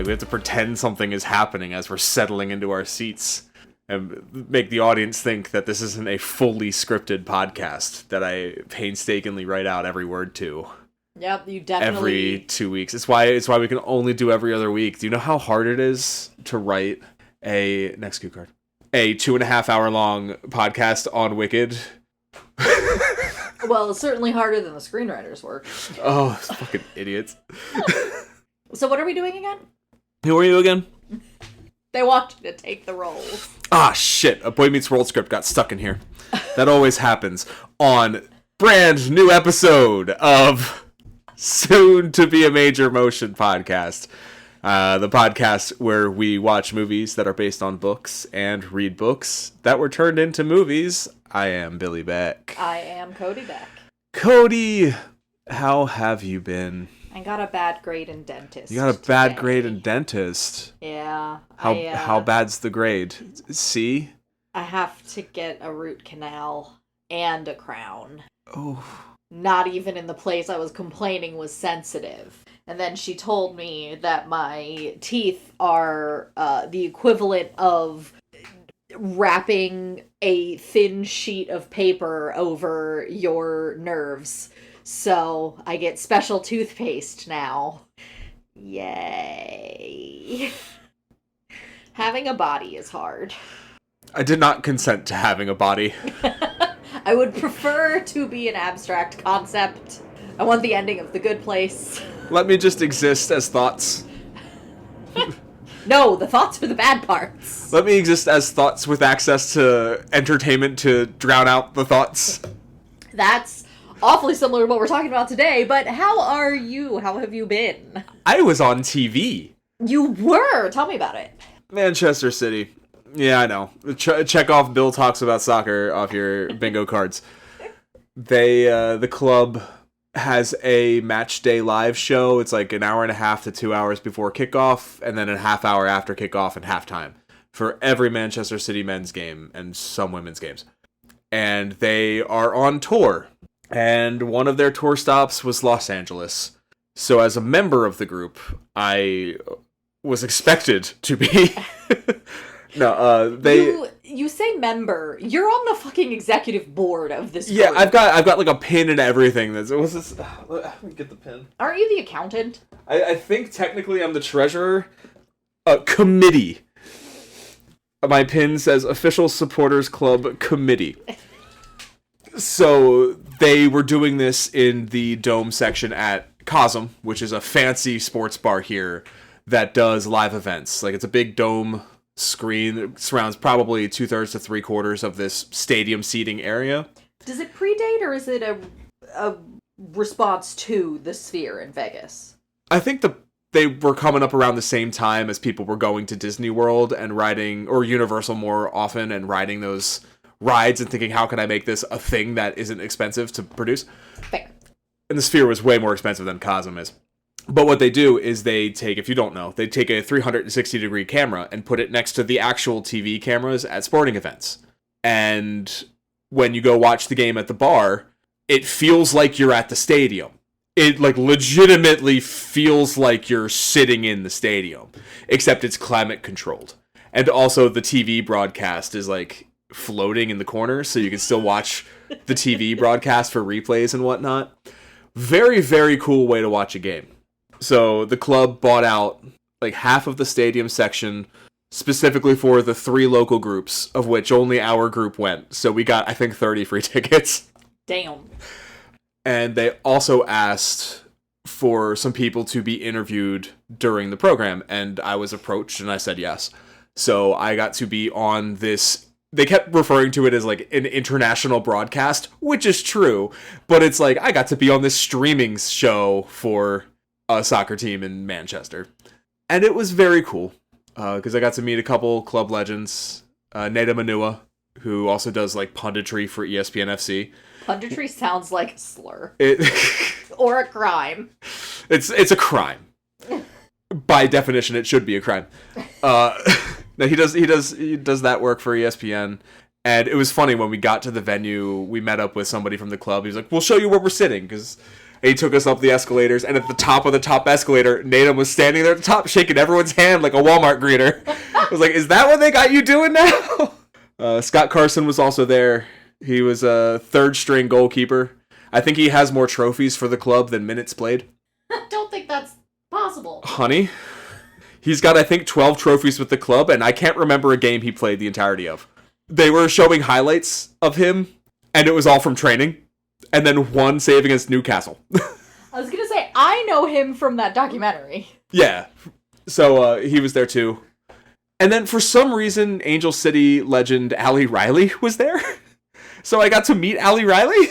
We have to pretend something is happening as we're settling into our seats and make the audience think that this isn't a fully scripted podcast that I painstakingly write out every word to. Yep, you definitely... Every 2 weeks. It's why we can only do every other week. Do you know how hard it is to write a 2.5 hour long podcast on Wicked? Well, it's certainly harder than the screenwriter's work. Oh, fucking idiots. So what are we doing again? Who are you again? They want you to take the roles. Ah, shit. A Boy Meets World script got stuck in here. That always happens on brand new episode of Soon to Be a Major Motion podcast. The podcast where we watch movies that are based on books and read books that were turned into movies. I am Billy Beck. I am Cody Beck. Cody, how have you been? I got a bad grade in dentist. You got a bad grade in dentist? Yeah. How bad's the grade? C? I have to get a root canal and a crown. Oh. Not even in the place I was complaining was sensitive. And then she told me that my teeth are the equivalent of wrapping a thin sheet of paper over your nerves. So I get special toothpaste now. Yay. Having a body is hard. I did not consent to having a body. I would prefer to be an abstract concept. I want the ending of The Good Place. Let me just exist as thoughts. No, the thoughts are the bad parts. Let me exist as thoughts with access to entertainment to drown out the thoughts. That's awfully similar to what we're talking about today, but how are you? How have you been? I was on TV. You were? Tell me about it. Manchester City. Yeah, I know. Check off Bill Talks About Soccer off your bingo cards. The club has a match day live show. It's like an hour and a half to 2 hours before kickoff, and then a half hour after kickoff and halftime for every Manchester City men's game and some women's games. And they are on tour. And one of their tour stops was Los Angeles. So as a member of the group, I was expected to be... You say member. You're on the fucking executive board of this group. Yeah, I've got like a pin and everything. What's this? Let me get the pin. Aren't you the accountant? I think technically I'm the treasurer. Committee. My pin says Official Supporters Club Committee. So they were doing this in the Dome section at Cosm, which is a fancy sports bar here that does live events. Like, it's a big dome screen that surrounds probably 2/3 to 3/4 of this stadium seating area. Does it predate, or is it a response to the Sphere in Vegas? I think they were coming up around the same time as people were going to Disney World and riding, or Universal more often, and riding those rides and thinking, how can I make this a thing that isn't expensive to produce? Fair. And the Sphere was way more expensive than Cosm is. But what they do is they take, if you don't know, they take a 360-degree camera and put it next to the actual TV cameras at sporting events. And when you go watch the game at the bar, it feels like you're at the stadium. It, like, legitimately feels like you're sitting in the stadium, except it's climate controlled. And also the TV broadcast is, like, floating in the corner, so you can still watch the TV broadcast for replays and whatnot. Very, very cool way to watch a game. So the club bought out like half of the stadium section specifically for the 3 local groups, of which only our group went. So we got, I think, 30 free tickets. Damn. And they also asked for some people to be interviewed during the program, and I was approached and I said yes. So I got to be on this. They kept referring to it as like an international broadcast, which is true, but it's like I got to be on this streaming show for a soccer team in Manchester. And it was very cool. because I got to meet a couple club legends. Neda Manua, who also does like punditry for ESPN FC. Punditry sounds like a slur. It or a crime. It's a crime. By definition, it should be a crime. No, he does that work for ESPN. And it was funny when we got to the venue, we met up with somebody from the club. He was like, "We'll show you where we're sitting," because he took us up the escalators, and at the top of the top escalator, Natum was standing there at the top, shaking everyone's hand like a Walmart greeter. I was like, "Is that what they got you doing now?" Scott Carson was also there. He was a third-string goalkeeper. I think he has more trophies for the club than minutes played. I don't think that's possible. Honey, he's got, I think, 12 trophies with the club, and I can't remember a game he played the entirety of. They were showing highlights of him, and it was all from training. And then one save against Newcastle. I was going to say, I know him from that documentary. Yeah. So he was there too. And then for some reason, Angel City legend Ali Riley was there. So I got to meet Ali Riley.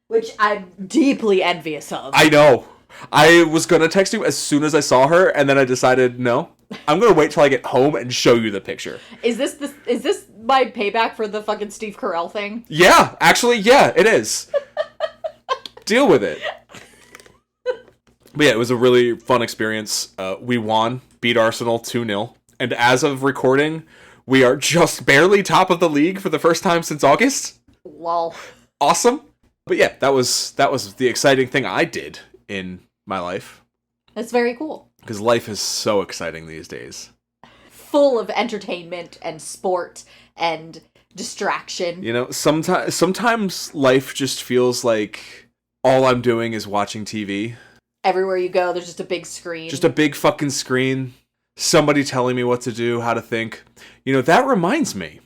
Which I'm deeply envious of. I know. I was going to text you as soon as I saw her, and then I decided, no. I'm going to wait till I get home and show you the picture. Is this my payback for the fucking Steve Carell thing? Yeah. Actually, yeah, it is. Deal with it. But yeah, it was a really fun experience. We won, beat Arsenal 2-0. And as of recording, we are just barely top of the league for the first time since August. Lol. Awesome. But yeah, that was the exciting thing I did in my life. That's very cool. Because life is so exciting these days. Full of entertainment and sport and distraction. You know, sometimes life just feels like all I'm doing is watching TV. Everywhere you go, there's just a big screen. Just a big fucking screen. Somebody telling me what to do, how to think. You know, that reminds me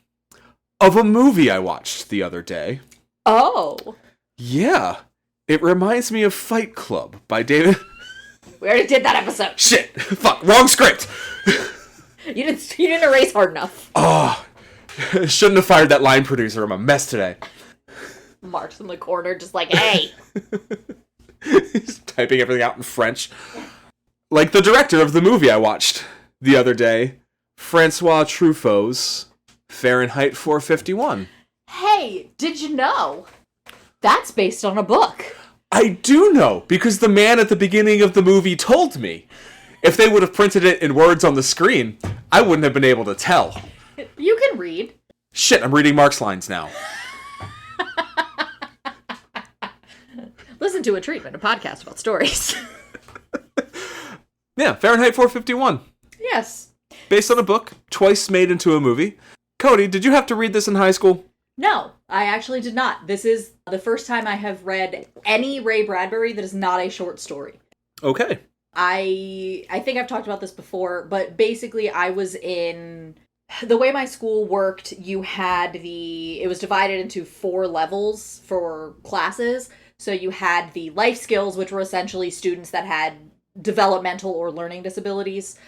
of a movie I watched the other day. Oh. Yeah. It reminds me of Fight Club by David... We already did that episode. Shit. Fuck. Wrong script. You didn't erase hard enough. Oh. Shouldn't have fired that line producer. I'm a mess today. Mark's in the corner just like, hey. He's typing everything out in French. Like the director of the movie I watched the other day, Francois Truffaut's Fahrenheit 451. Hey, did you know? That's based on a book. I do know, because the man at the beginning of the movie told me. If they would have printed it in words on the screen, I wouldn't have been able to tell. You can read. Shit, I'm reading Mark's lines now. Listen to A Treatment, a podcast about stories. Yeah, Fahrenheit 451. Yes. Based on a book, twice made into a movie. Cody, did you have to read this in high school? No, I actually did not. This is the first time I have read any Ray Bradbury that is not a short story. Okay. I think I've talked about this before, but basically I was in... The way my school worked, it was divided into 4 levels for classes. So you had the life skills, which were essentially students that had developmental or learning disabilities.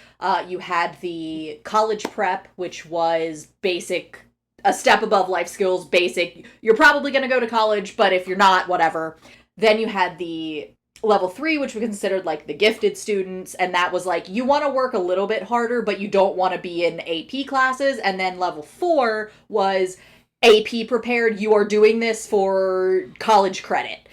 You had the college prep, which was basic... a step above life skills, basic. You're probably going to go to college, but if you're not, whatever. Then you had the level 3, which we considered like the gifted students, and that was like, you want to work a little bit harder, but you don't want to be in AP classes. And then level 4 was AP prepared. You are doing this for college credit.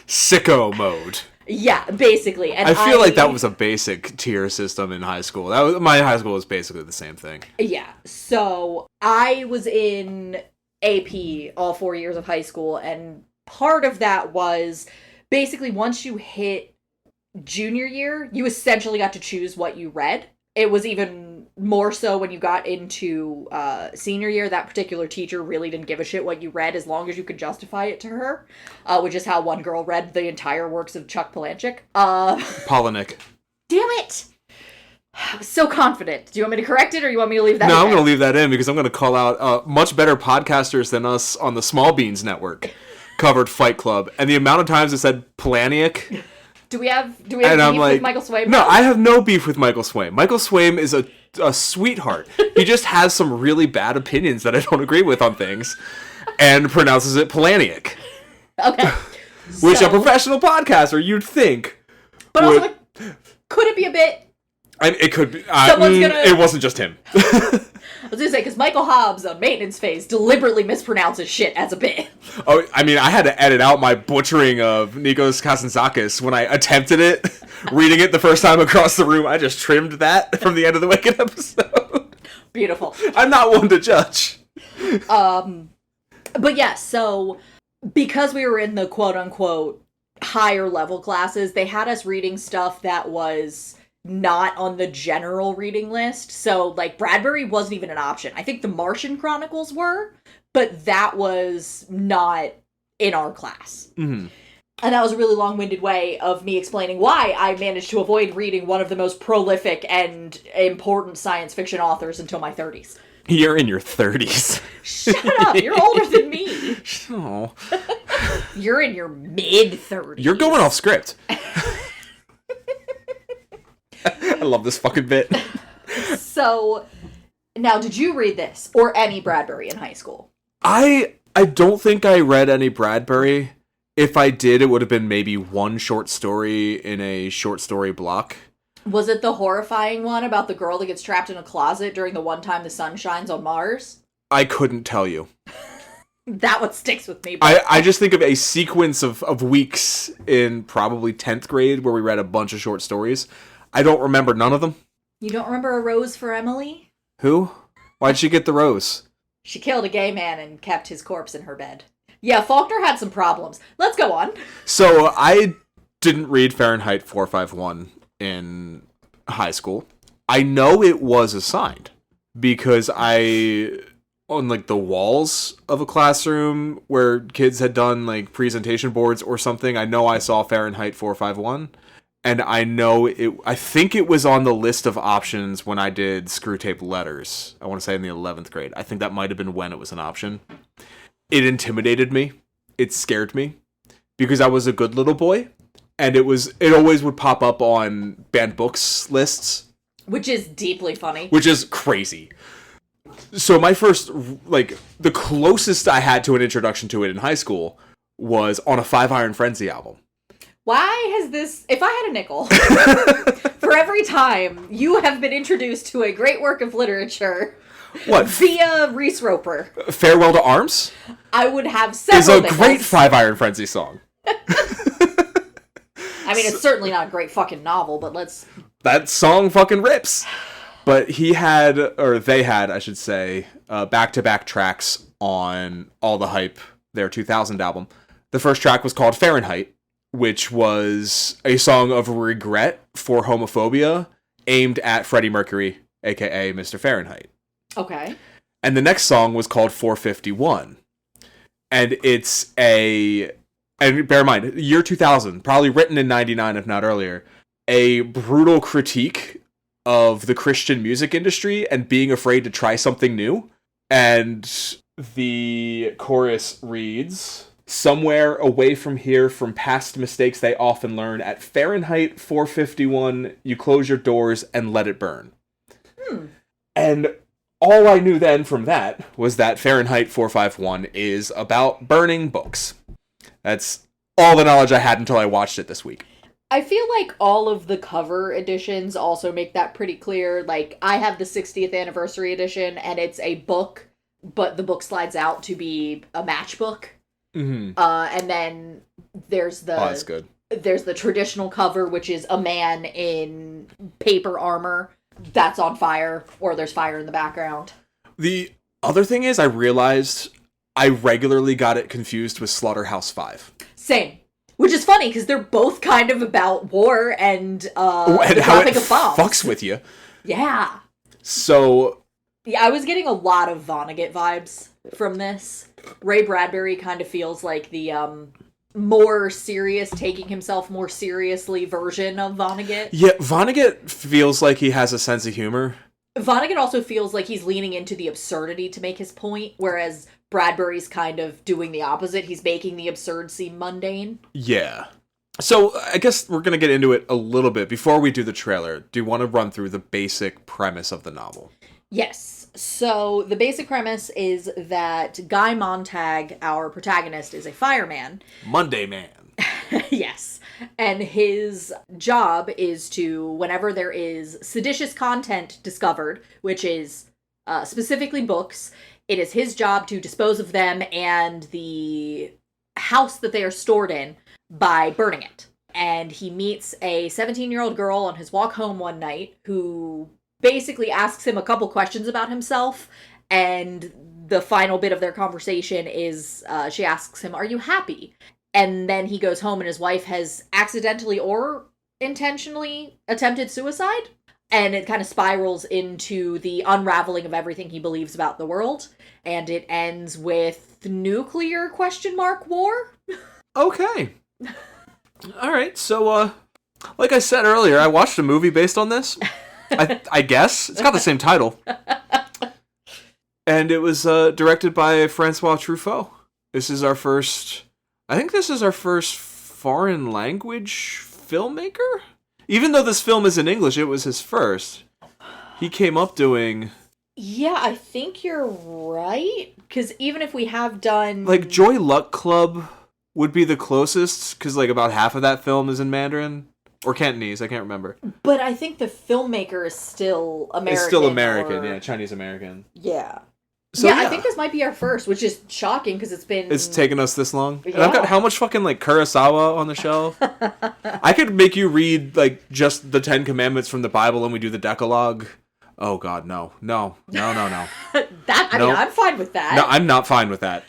Sicko mode. Yeah, basically. And I feel like that was a basic tier system in high school. My high school was basically the same thing. Yeah. So I was in AP all 4 years of high school, and part of that was basically once you hit junior year, you essentially got to choose what you read. It was even more so when you got into senior year. That particular teacher really didn't give a shit what you read as long as you could justify it to her, which is how one girl read the entire works of Chuck Palahniuk. Polinick. Damn it! I was so confident. Do you want me to correct it, or you want me to leave that in? No, I'm going to leave that in because I'm going to call out much better podcasters than us on the Small Beans Network covered Fight Club, and the amount of times it said Palahniuk... Do we have beef with Michael Swaim? No, I have no beef with Michael Swaim. Michael Swaim is a sweetheart. He just has some really bad opinions that I don't agree with on things, and pronounces it Palahniuk. Okay. Which a professional podcaster, you'd think. But also, could it be a bit? It could be. It wasn't just him. I was gonna say, because Michael Hobbs on Maintenance Phase deliberately mispronounces shit as a bit. Oh, I mean, I had to edit out my butchering of Nikos Kazantzakis when I attempted it. Reading it the first time across the room, I just trimmed that from the end of the Wicked episode. Beautiful. I'm not one to judge. But yeah, so because we were in the quote-unquote higher level classes, they had us reading stuff that was not on the general reading list. So, like, Bradbury wasn't even an option. I think the Martian Chronicles were, but that was not in our class. Mm-hmm. And that was a really long-winded way of me explaining why I managed to avoid reading one of the most prolific and important science fiction authors until my 30s. You're in your 30s. Shut up! You're older than me! Oh. You're in your mid-30s. You're going off script. I love this fucking bit. So, now, did you read this? Or any Bradbury in high school? I don't think I read any Bradbury. If I did, it would have been maybe one short story in a short story block. Was it the horrifying one about the girl that gets trapped in a closet during the one time the sun shines on Mars? I couldn't tell you. That one sticks with me. I just think of a sequence of weeks in probably 10th grade where we read a bunch of short stories. I don't remember none of them. You don't remember A Rose for Emily? Who? Why'd she get the rose? She killed a gay man and kept his corpse in her bed. Yeah, Faulkner had some problems. Let's go on. So, I didn't read Fahrenheit 451 in high school. I know it was assigned because on like the walls of a classroom where kids had done like presentation boards or something, I know I saw Fahrenheit 451. And I think it was on the list of options when I did Screwtape Letters. I want to say in the 11th grade. I think that might have been when it was an option. It intimidated me. It scared me because I was a good little boy. And it always would pop up on banned books lists. Which is deeply funny. Which is crazy. So my first, like, the closest I had to an introduction to it in high school was on a Five Iron Frenzy album. Why has this... If I had a nickel for every time you have been introduced to a great work of literature... What? Via Reese Roper. Farewell to Arms? I would have several Is a nickels. Great Five Iron Frenzy song. I mean, it's certainly not a great fucking novel, but let's... That song fucking rips. But they had, I should say, back-to-back tracks on All the Hype, their 2000 album. The first track was called Fahrenheit, which was a song of regret for homophobia aimed at Freddie Mercury, a.k.a. Mr. Fahrenheit. Okay. And the next song was called 451. And and bear in mind, year 2000, probably written in 99, if not earlier, a brutal critique of the Christian music industry and being afraid to try something new. And the chorus reads, "Somewhere away from here, from past mistakes they often learn, at Fahrenheit 451, you close your doors and let it burn." And all I knew then from that was that Fahrenheit 451 is about burning books. That's all the knowledge I had until I watched it this week. I feel like all of the cover editions also make that pretty clear. Like, I have the 60th anniversary edition, and it's a book, but the book slides out to be a matchbook. Mm-hmm. And then there's that's good. There's the traditional cover, which is a man in paper armor that's on fire, or there's fire in the background. The other thing is, I realized I regularly got it confused with Slaughterhouse-5. Same. Which is funny, because they're both kind of about war and the how dropping of bombs. Fucks with you. Yeah. So... Yeah, I was getting a lot of Vonnegut vibes from this. Ray Bradbury kind of feels like the more serious, taking himself more seriously version of Vonnegut. Yeah, Vonnegut feels like he has a sense of humor. Vonnegut also feels like he's leaning into the absurdity to make his point, whereas Bradbury's kind of doing the opposite. He's making the absurd seem mundane. Yeah. So, I guess we're going to get into it a little bit. Before we do the trailer, do you want to run through the basic premise of the novel? Yes. So, the basic premise is that Guy Montag, our protagonist, is a fireman. Monday Man. Yes. And his job is to, whenever there is seditious content discovered, which is specifically books, it is his job to dispose of them and the house that they are stored in by burning it. And he meets a 17-year-old girl on his walk home one night who basically asks him a couple questions about himself, and the final bit of their conversation is she asks him, "Are you happy?" And then he goes home and his wife has accidentally or intentionally attempted suicide. And it kind of spirals into the unraveling of everything he believes about the world. And it ends with nuclear ? War? Okay. All right. So, like I said earlier, I watched a movie based on this. I guess. It's got the same title. And it was directed by Francois Truffaut. This is our first foreign language filmmaker? Even though this film is in English, it was his first. He came up doing... Yeah, I think you're right. Because even if we have done... Like, Joy Luck Club would be the closest, because like about half of that film is in Mandarin. Or Cantonese, I can't remember. But I think the filmmaker is still American. It's still American, yeah, Chinese American. Yeah. So, yeah, I think this might be our first, which is shocking because it's taken us this long. Yeah. And I've got how much fucking like Kurosawa on the shelf? I could make you read like just the 10 Commandments from the Bible and we do the Decalogue. Oh god, no. No. mean, I'm fine with that. No, I'm not fine with that.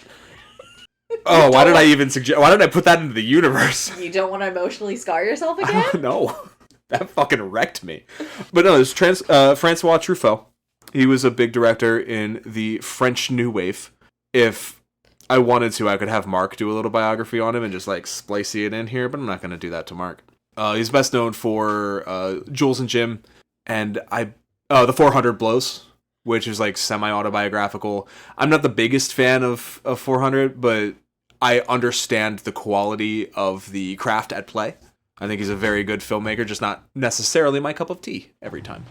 Oh, why did I even suggest? Why did I put that into the universe? You don't want to emotionally scar yourself again? No. That fucking wrecked me. But no, it's Francois Truffaut. He was a big director in the French New Wave. If I wanted to, I could have Mark do a little biography on him and just like splice it in here, but I'm not going to do that to Mark. He's best known for Jules and Jim and The 400 Blows, which is like semi-autobiographical. I'm not the biggest fan of 400, but I understand the quality of the craft at play. I think he's a very good filmmaker, just not necessarily my cup of tea every time.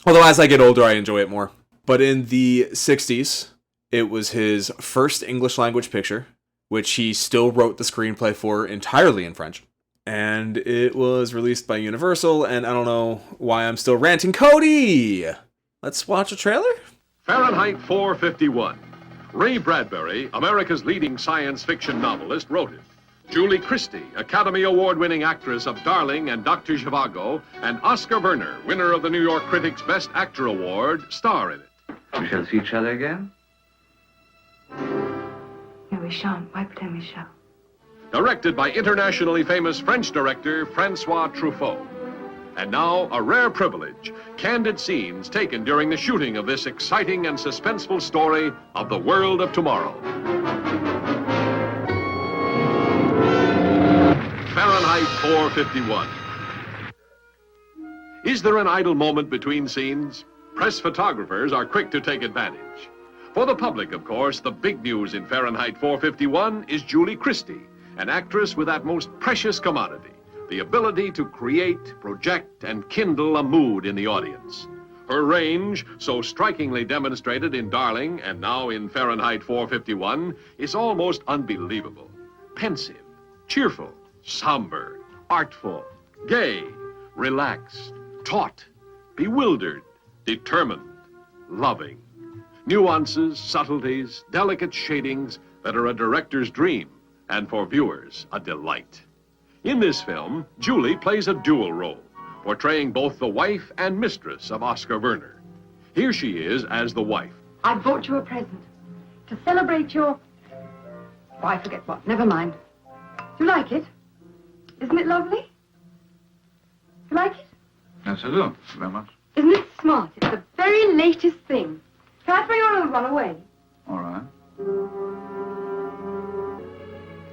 Although as I get older, I enjoy it more. But in the 60s, it was his first English language picture, which he still wrote the screenplay for entirely in French. And it was released by Universal, and I don't know why I'm still ranting. Cody! Let's watch a trailer? Fahrenheit 451. Ray Bradbury, America's leading science fiction novelist, wrote it. Julie Christie, Academy Award-winning actress of Darling and Dr. Zhivago, and Oscar Werner, winner of the New York Critics' Best Actor Award, star in it. We shall see each other again? No, we shan't. Why pretend we shall? Directed by internationally famous French director Francois Truffaut. And now, a rare privilege, candid scenes taken during the shooting of this exciting and suspenseful story of the world of tomorrow. Fahrenheit 451. Is there an idle moment between scenes? Press photographers are quick to take advantage. For the public, of course, the big news in Fahrenheit 451 is Julie Christie, an actress with that most precious commodity, the ability to create, project, and kindle a mood in the audience. Her range, so strikingly demonstrated in Darling and now in Fahrenheit 451, is almost unbelievable. Pensive, cheerful, somber, artful, gay, relaxed, taut, bewildered, determined, loving. Nuances, subtleties, delicate shadings that are a director's dream, and for viewers, a delight. In this film, Julie plays a dual role, portraying both the wife and mistress of Oscar Werner. Here she is as the wife. I brought you a present to celebrate your... Oh, I forget what. Never mind. Do you like it? Isn't it lovely? You like it? Yes, I do. Very much. Isn't it smart? It's the very latest thing. Can I throw you on and run away? All right.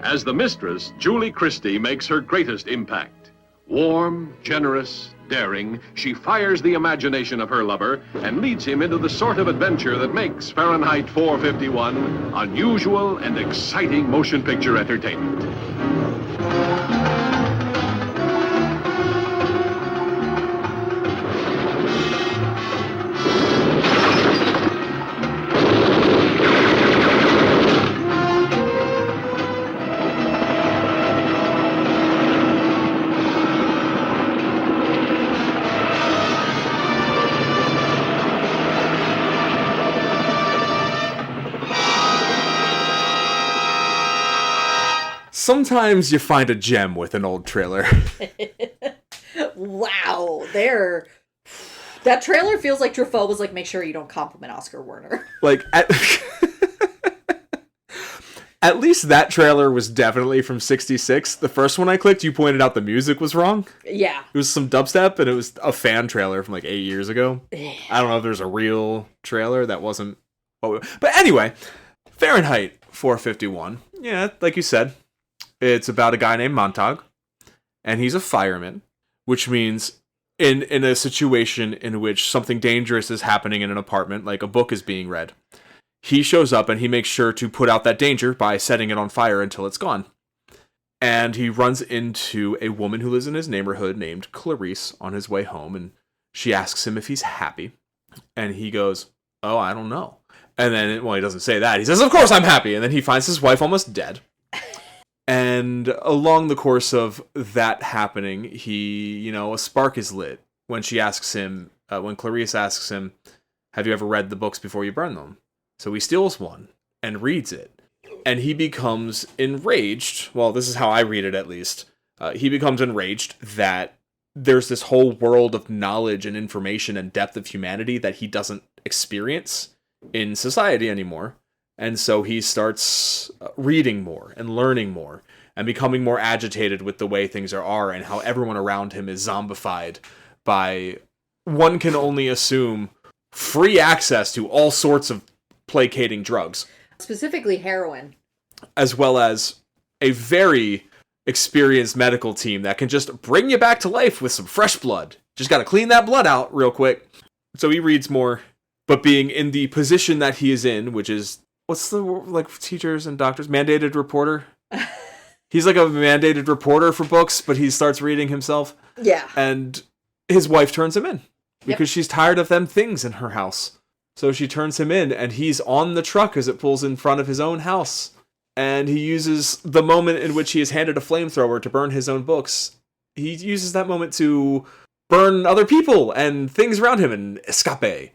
As the mistress, Julie Christie makes her greatest impact. Warm, generous, daring, she fires the imagination of her lover and leads him into the sort of adventure that makes Fahrenheit 451 unusual and exciting motion picture entertainment. Sometimes you find a gem with an old trailer. Wow, that trailer feels like Truffaut was like, make sure you don't compliment Oscar Werner. Like, at least that trailer was definitely from 66. The first one I clicked, you pointed out the music was wrong. Yeah. It was some dubstep, and it was a fan trailer from like 8 years ago. I don't know if there's a real trailer that wasn't... But anyway, Fahrenheit 451. Yeah, like you said, it's about a guy named Montag, and he's a fireman, which means in a situation in which something dangerous is happening in an apartment, like a book is being read, he shows up and he makes sure to put out that danger by setting it on fire until it's gone. And he runs into a woman who lives in his neighborhood named Clarice on his way home, and she asks him if he's happy. And he goes, oh, I don't know. And then, well, he doesn't say that. He says, of course I'm happy. And then he finds his wife almost dead. And along the course of that happening, a spark is lit when she asks him, when Clarice asks him, have you ever read the books before you burn them? So he steals one and reads it. And he becomes enraged. Well, this is how I read it, at least. He becomes enraged that there's this whole world of knowledge and information and depth of humanity that he doesn't experience in society anymore. And so he starts reading more and learning more and becoming more agitated with the way things are and how everyone around him is zombified by, one can only assume, free access to all sorts of placating drugs. Specifically heroin. As well as a very experienced medical team that can just bring you back to life with some fresh blood. Just got to clean that blood out real quick. So he reads more, but being in the position that he is in, which is, what's the, like, teachers and doctors? Mandated reporter? He's like a mandated reporter for books, but he starts reading himself. Yeah. And his wife turns him in because she's tired of them things in her house. So she turns him in, and he's on the truck as it pulls in front of his own house. And he uses the moment in which he is handed a flamethrower to burn his own books. He uses that moment to burn other people and things around him and escape.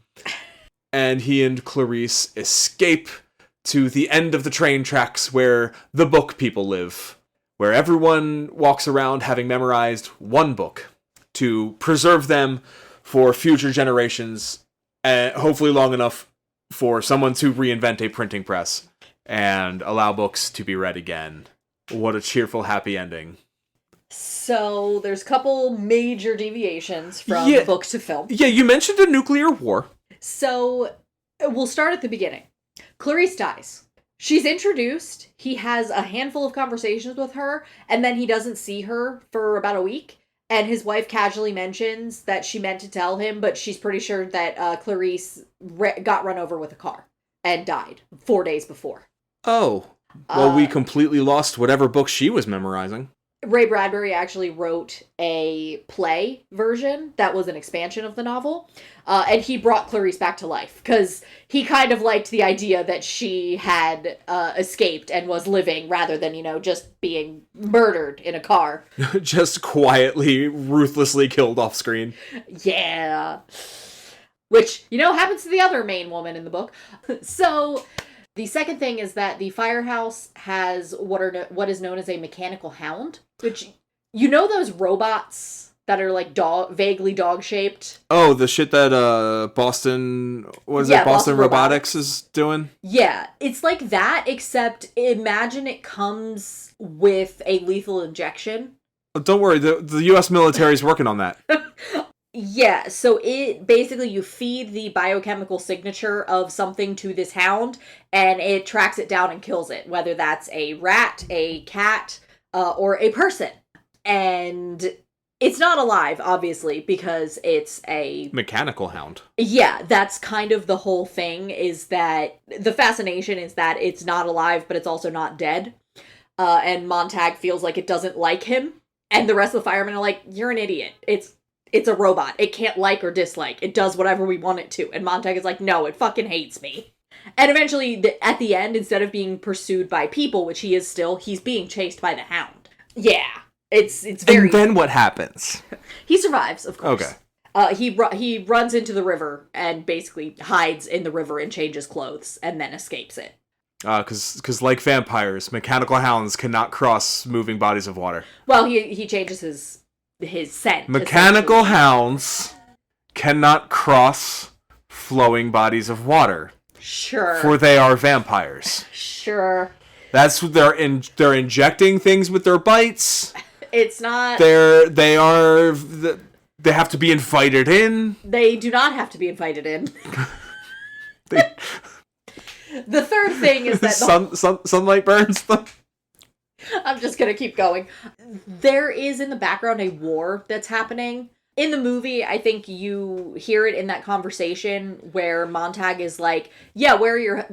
And he and Clarice escape to the end of the train tracks where the book people live, where everyone walks around having memorized one book to preserve them for future generations, and hopefully long enough for someone to reinvent a printing press and allow books to be read again. What a cheerful, happy ending. So there's a couple major deviations from book to film. Yeah, you mentioned a nuclear war. So we'll start at the beginning. Clarice dies. She's introduced. He has a handful of conversations with her, and then he doesn't see her for about a week. And his wife casually mentions that she meant to tell him, but she's pretty sure that Clarice got run over with a car and died 4 days before. Oh. Well, we completely lost whatever book she was memorizing. Ray Bradbury actually wrote a play version that was an expansion of the novel, and he brought Clarice back to life, because he kind of liked the idea that she had escaped and was living, rather than, just being murdered in a car. Just quietly, ruthlessly killed off screen. Yeah. Which, happens to the other main woman in the book. So... the second thing is that the firehouse has what is known as a mechanical hound, which, those robots that are like vaguely dog-shaped? Oh, the shit that Boston Robotics is doing? Yeah, it's like that, except imagine it comes with a lethal injection. Oh, don't worry, the U.S. military is working on that. Yeah, so it basically, you feed the biochemical signature of something to this hound, and it tracks it down and kills it, whether that's a rat, a cat, or a person. And it's not alive, obviously, because it's a... mechanical hound. Yeah, that's kind of the whole thing, is that the fascination is that it's not alive, but it's also not dead. And Montag feels like it doesn't like him, and the rest of the firemen are like, you're an idiot. It's a robot. It can't like or dislike. It does whatever we want it to. And Montag is like, no, it fucking hates me. And eventually, at the end, instead of being pursued by people, which he is still, he's being chased by the hound. Yeah. It's very... And then what happens? He survives, of course. Okay. He runs into the river and basically hides in the river and changes clothes and then escapes it. Because like vampires, mechanical hounds cannot cross moving bodies of water. Well, he changes his scent. Mechanical hounds cannot cross flowing bodies of water. Sure. For they are vampires. Sure. That's what they're injecting things with their bites. It's not. They have to be invited in. They do not have to be invited in. The third thing is that sunlight burns them. I'm just gonna keep going. There is in the background a war that's happening. In the movie, I think you hear it in that conversation where Montag is like, yeah,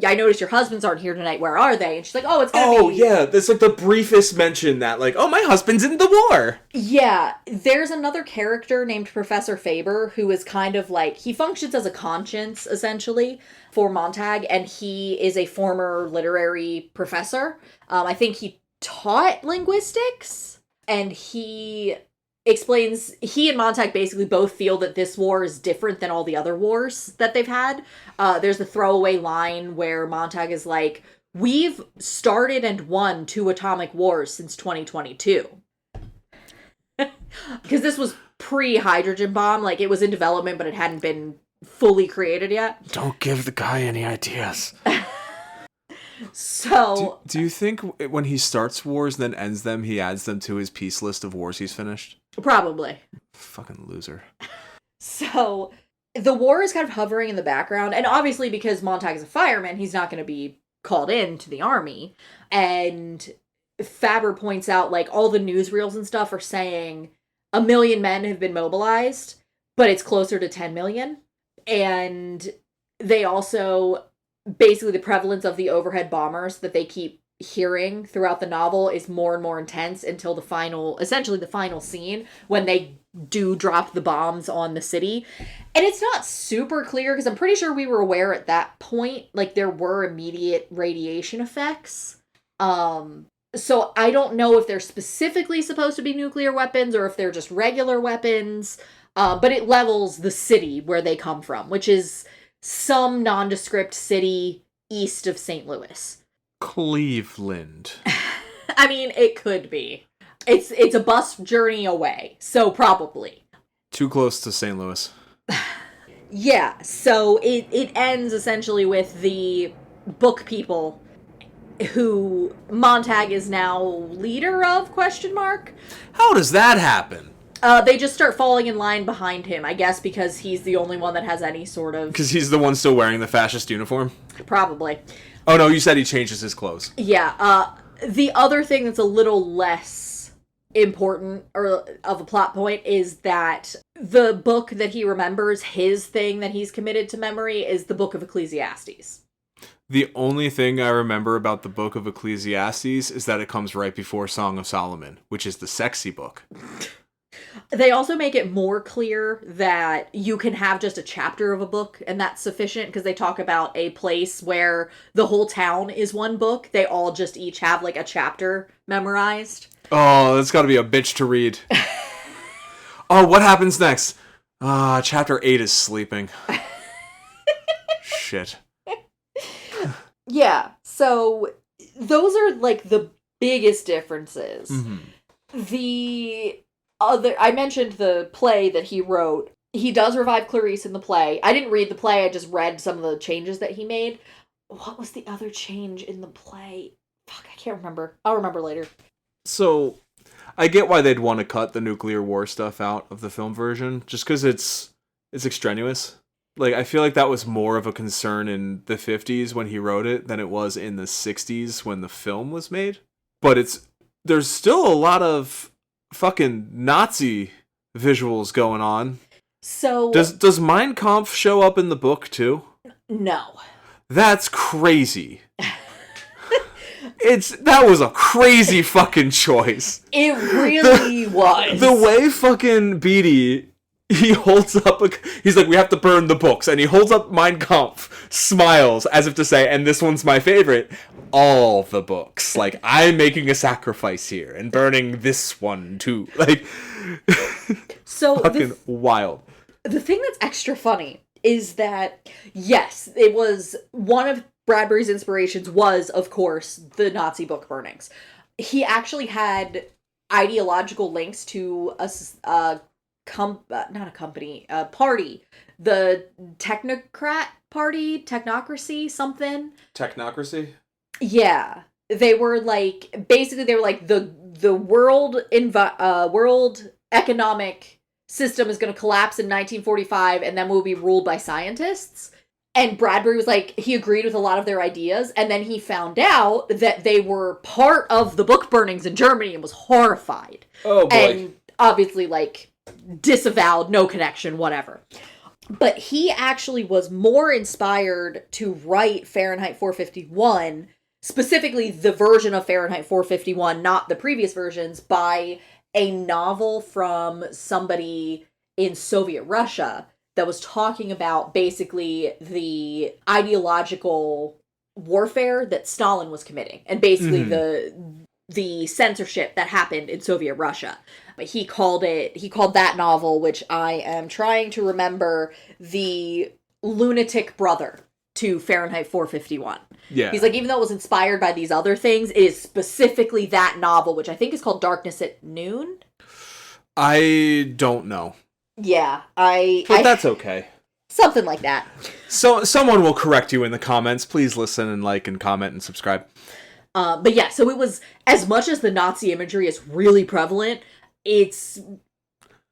I noticed your husbands aren't here tonight, where are they? And she's like, oh, it's gonna be... Oh, yeah, that's like the briefest mention that, like, oh, my husband's in the war! Yeah, there's another character named Professor Faber who is kind of like, he functions as a conscience, essentially, for Montag, and he is a former literary professor. I think he taught linguistics, and he explains he and Montag basically both feel that this war is different than all the other wars that they've had. There's the throwaway line where Montag is like, we've started and won 2 atomic wars since 2022. Because this was pre-hydrogen bomb, like it was in development, but it hadn't been fully created yet. Don't give the guy any ideas. So... Do you think when he starts wars, then ends them, he adds them to his peace list of wars he's finished? Probably. Fucking loser. So, the war is kind of hovering in the background, and obviously because Montag is a fireman, he's not going to be called in to the army. And Faber points out, like, all the newsreels and stuff are saying 1 million men have been mobilized, but it's closer to 10 million. And they also... basically the prevalence of the overhead bombers that they keep hearing throughout the novel is more and more intense until the final scene when they do drop the bombs on the city. And it's not super clear because I'm pretty sure we were aware at that point, like there were immediate radiation effects. So I don't know if they're specifically supposed to be nuclear weapons or if they're just regular weapons. But it levels the city where they come from, which is some nondescript city east of St. Louis. Cleveland. I mean, it could be. It's a bus journey away, so probably. Too close to St. Louis. Yeah, so it ends essentially with the book people who Montag is now leader of, ? How does that happen? They just start falling in line behind him, I guess because he's the only one that has any sort of... Because he's the one still wearing the fascist uniform? Probably. Oh no, you said he changes his clothes. Yeah, the other thing that's a little less important or of a plot point is that the book that he remembers, his thing that he's committed to memory, is the Book of Ecclesiastes. The only thing I remember about the Book of Ecclesiastes is that it comes right before Song of Solomon, which is the sexy book. They also make it more clear that you can have just a chapter of a book, and that's sufficient, because they talk about a place where the whole town is one book. They all just each have, like, a chapter memorized. Oh, that's gotta be a bitch to read. Oh, what happens next? Chapter 8 is sleeping. Shit. Yeah, so those are, like, the biggest differences. Mm-hmm. I mentioned the play that he wrote. He does revive Clarice in the play. I didn't read the play, I just read some of the changes that he made. What was the other change in the play? Fuck, I can't remember. I'll remember later. So, I get why they'd want to cut the nuclear war stuff out of the film version, just because it's extraneous. Like, I feel like that was more of a concern in the 50s when he wrote it than it was in the 60s when the film was made. But there's still a lot of fucking Nazi visuals going on. So does Mein Kampf show up in the book too? No. That's crazy. That was a crazy fucking choice. It really was. The way fucking Beatty, he holds up he's like, we have to burn the books, and he holds up Mein Kampf, smiles as if to say, and this one's my favorite, all the books. Like, I'm making a sacrifice here and burning this one too. Like, so fucking wild. The thing that's extra funny is that, yes, it was one of Bradbury's inspirations was, of course, the Nazi book burnings. He actually had ideological links to a party, the Technocrat Party, Technocracy, something. Technocracy? Yeah. They were like, basically they were like, the world economic system is going to collapse in 1945 and then we'll be ruled by scientists. And Bradbury was like, he agreed with a lot of their ideas, and then he found out that they were part of the book burnings in Germany and was horrified. Oh boy. And obviously, like, disavowed, no connection, whatever. But he actually was more inspired to write Fahrenheit 451, specifically the version of Fahrenheit 451, not the previous versions, by a novel from somebody in Soviet Russia that was talking about basically the ideological warfare that Stalin was committing, and basically the censorship that happened in Soviet Russia. But he called that novel, which I am trying to remember, the lunatic brother to Fahrenheit 451. Yeah. He's like, even though it was inspired by these other things, it is specifically that novel, which I think is called Darkness at Noon. I don't know. Yeah, But that's okay. Something like that. So someone will correct you in the comments. Please listen and like and comment and subscribe. But yeah, so it was, as much as the Nazi imagery is really prevalent, it's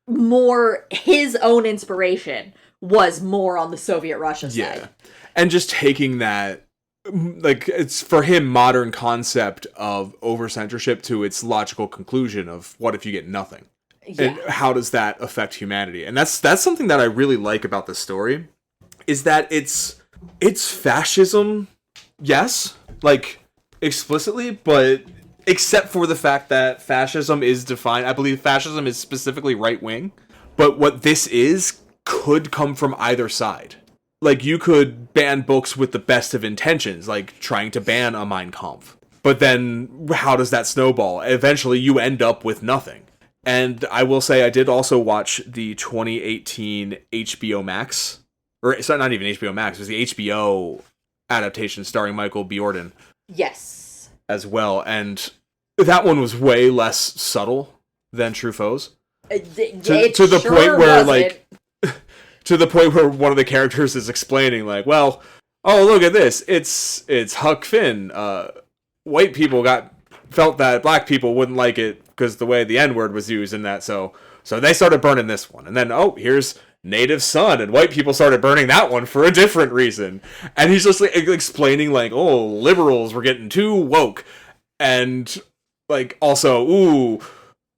more his own inspiration was more on the Soviet Russia side. Yeah. And just taking that, like, it's for him modern concept of over censorship to its logical conclusion of what if you get nothing? Yeah. And how does that affect humanity? And that's something that I really like about this story, is that it's fascism, yes, like explicitly, but except for the fact that fascism is defined, I believe fascism is specifically right wing, but what this is could come from either side. Like, you could ban books with the best of intentions, like trying to ban a Mein Kampf. But then how does that snowball? Eventually you end up with nothing. And I will say I did also watch the 2018 HBO Max, or it's not even HBO Max, it was the HBO adaptation starring Michael B. Jordan. Yes. As well, and that one was way less subtle than Truffaut's. To the point where, like, to the point where one of the characters is explaining, like, well, oh, look at this, it's Huck Finn. White people felt that black people wouldn't like it because the way the N-word was used in that, so they started burning this one. And then, oh, here's Native Son, and white people started burning that one for a different reason. And he's just like explaining, like, oh, liberals were getting too woke. And, like, also,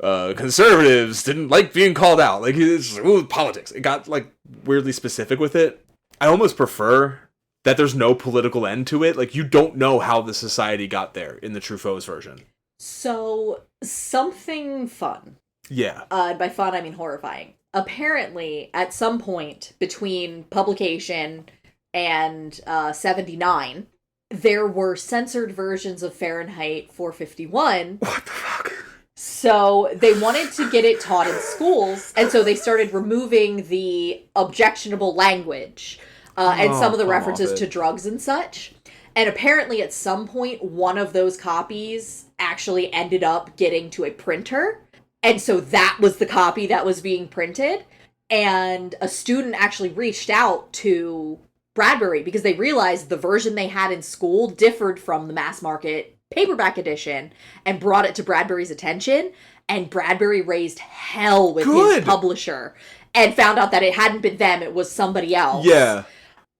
conservatives didn't like being called out. Like, it's like, politics. It got, like, weirdly specific with it. I almost prefer that there's no political end to it. Like, you don't know how the society got there in the Truffaut's version. So, something fun. Yeah. By fun, I mean horrifying. Apparently, at some point between publication and 79, there were censored versions of Fahrenheit 451. What the fuck? So they wanted to get it taught in schools, and so they started removing the objectionable language and some of the references to drugs and such. And apparently at some point, one of those copies actually ended up getting to a printer. And so that was the copy that was being printed. And a student actually reached out to Bradbury because they realized the version they had in school differed from the mass market paperback edition, and brought it to Bradbury's attention. And Bradbury raised hell with his publisher and found out that it hadn't been them, it was somebody else. Yeah.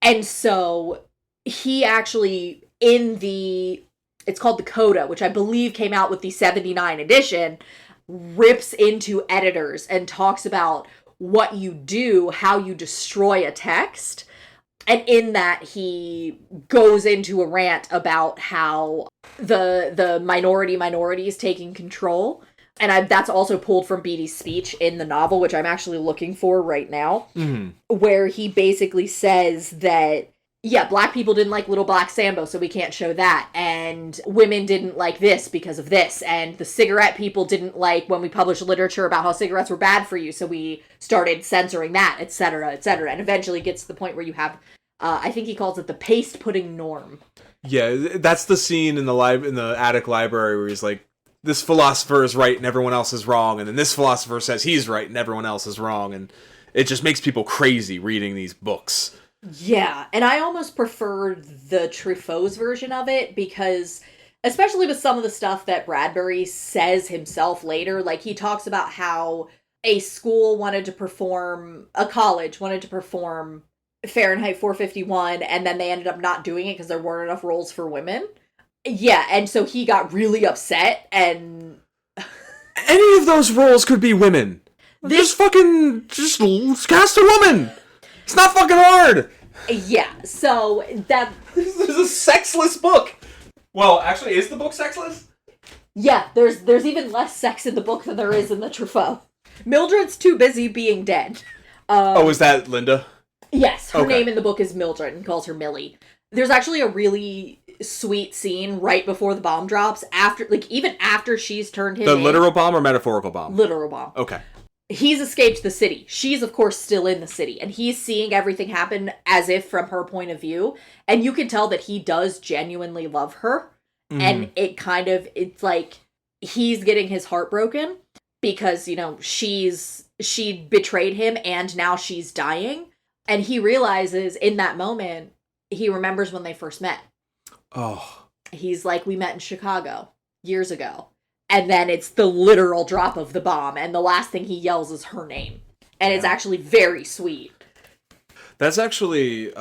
And so he actually, it's called the Coda, which I believe came out with the 79 edition, rips into editors and talks about what you do, how you destroy a text. And in that, he goes into a rant about how the minority is taking control. And that's also pulled from Beatty's speech in the novel, which I'm actually looking for right now, where he basically says that, yeah, black people didn't like Little Black Sambo, so we can't show that. And women didn't like this because of this. And the cigarette people didn't like when we published literature about how cigarettes were bad for you, so we started censoring that, etc., etc. And eventually gets to the point where you have I think he calls it the paste pudding norm. Yeah, that's the scene in the attic library where he's like, this philosopher is right and everyone else is wrong, and then this philosopher says he's right and everyone else is wrong, and it just makes people crazy reading these books. Yeah, and I almost prefer the Truffaut's version of it because, especially with some of the stuff that Bradbury says himself later, like he talks about how a college wanted to perform Fahrenheit 451, and then they ended up not doing it because there weren't enough roles for women. Yeah, and so he got really upset, and any of those roles could be women. Just cast a woman. It's not fucking hard. Yeah, so that... This is a sexless book. Well, actually, is the book sexless? Yeah, there's even less sex in the book than there is in the Truffaut. Mildred's too busy being dead. Is that Linda? Yes, her name in the book is Mildred, and calls her Millie. There's actually a really sweet scene right before the bomb drops, even after she's turned him in. The literal bomb or metaphorical bomb? Literal bomb. Okay. He's escaped the city. She's, of course, still in the city. And he's seeing everything happen as if from her point of view. And you can tell that he does genuinely love her. Mm. And it's like he's getting his heart broken because, she betrayed him and now she's dying. And he realizes in that moment, he remembers when they first met. Oh. He's like, we met in Chicago years ago. And then it's the literal drop of the bomb, and the last thing he yells is her name. And it's actually very sweet. That's actually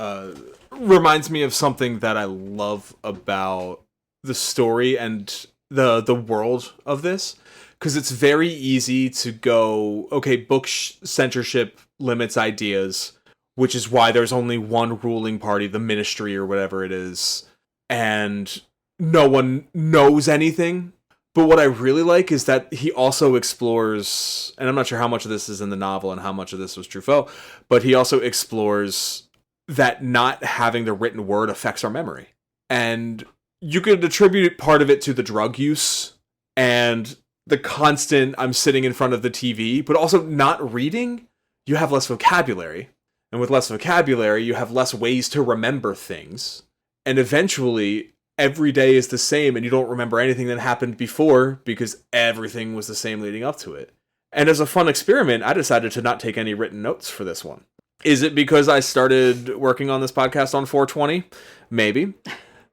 reminds me of something that I love about the story and the world of this. Because it's very easy to go, okay, book censorship limits ideas, which is why there's only one ruling party, the ministry or whatever it is, and no one knows anything. But what I really like is that he also explores, and I'm not sure how much of this is in the novel and how much of this was Truffaut, but he also explores that not having the written word affects our memory. And you could attribute part of it to the drug use and the constant, I'm sitting in front of the TV, but also not reading. You have less vocabulary. And with less vocabulary, you have less ways to remember things. And eventually, every day is the same and you don't remember anything that happened before because everything was the same leading up to it. And as a fun experiment, I decided to not take any written notes for this one. Is it because I started working on this podcast on 420? Maybe.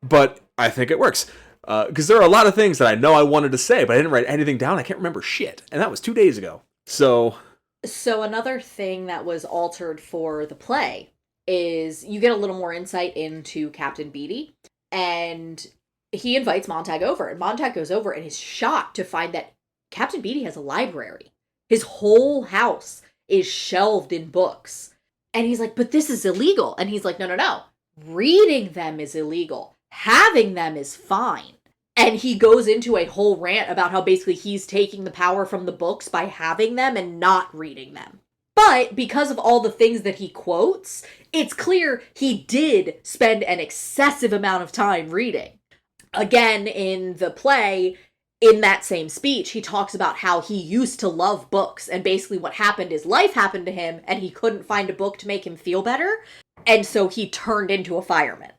But I think it works. Because there are a lot of things that I know I wanted to say, but I didn't write anything down. I can't remember shit. And that was 2 days ago. So another thing that was altered for the play is you get a little more insight into Captain Beatty. And he invites Montag over, and Montag goes over and is shocked to find that Captain Beatty has a library. His whole house is shelved in books. And he's like, but this is illegal. And he's like, no. Reading them is illegal. Having them is fine. And he goes into a whole rant about how basically he's taking the power from the books by having them and not reading them. But because of all the things that he quotes, it's clear he did spend an excessive amount of time reading. Again, in the play, in that same speech, he talks about how he used to love books. And basically what happened is life happened to him and he couldn't find a book to make him feel better. And so he turned into a fireman.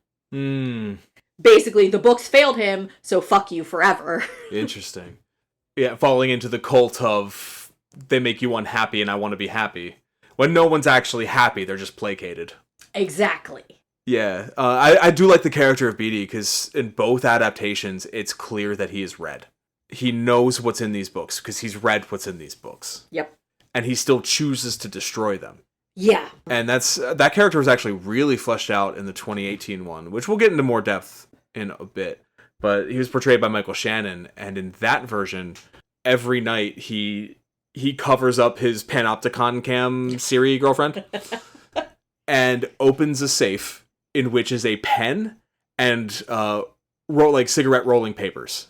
Basically, the books failed him, so fuck you forever. Interesting. Yeah, falling into the cult of they make you unhappy and I want to be happy. When no one's actually happy, they're just placated. Exactly. Yeah, I do like the character of Beatty because in both adaptations, it's clear that he is read. He knows what's in these books because he's read what's in these books. Yep. And he still chooses to destroy them. Yeah. And that character was actually really fleshed out in the 2018 one, which we'll get into more depth in a bit. But he was portrayed by Michael Shannon, and in that version, every night he covers up his Panopticon Cam Siri girlfriend and opens a safe in which is a pen and cigarette rolling papers.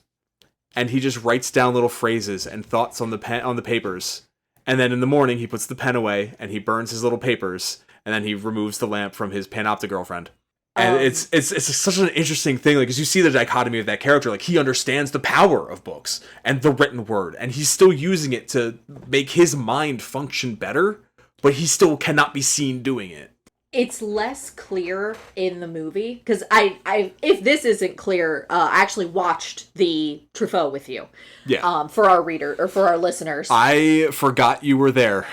And he just writes down little phrases and thoughts on the papers. And then in the morning he puts the pen away and he burns his little papers and then he removes the lamp from his Panoptic girlfriend. And it's such an interesting thing, like, as you see the dichotomy of that character, like, he understands the power of books and the written word, and he's still using it to make his mind function better, but he still cannot be seen doing it. It's less clear in the movie because I if this isn't clear, I actually watched the Truffaut with you. Yeah. For our reader or for our listeners. I forgot you were there.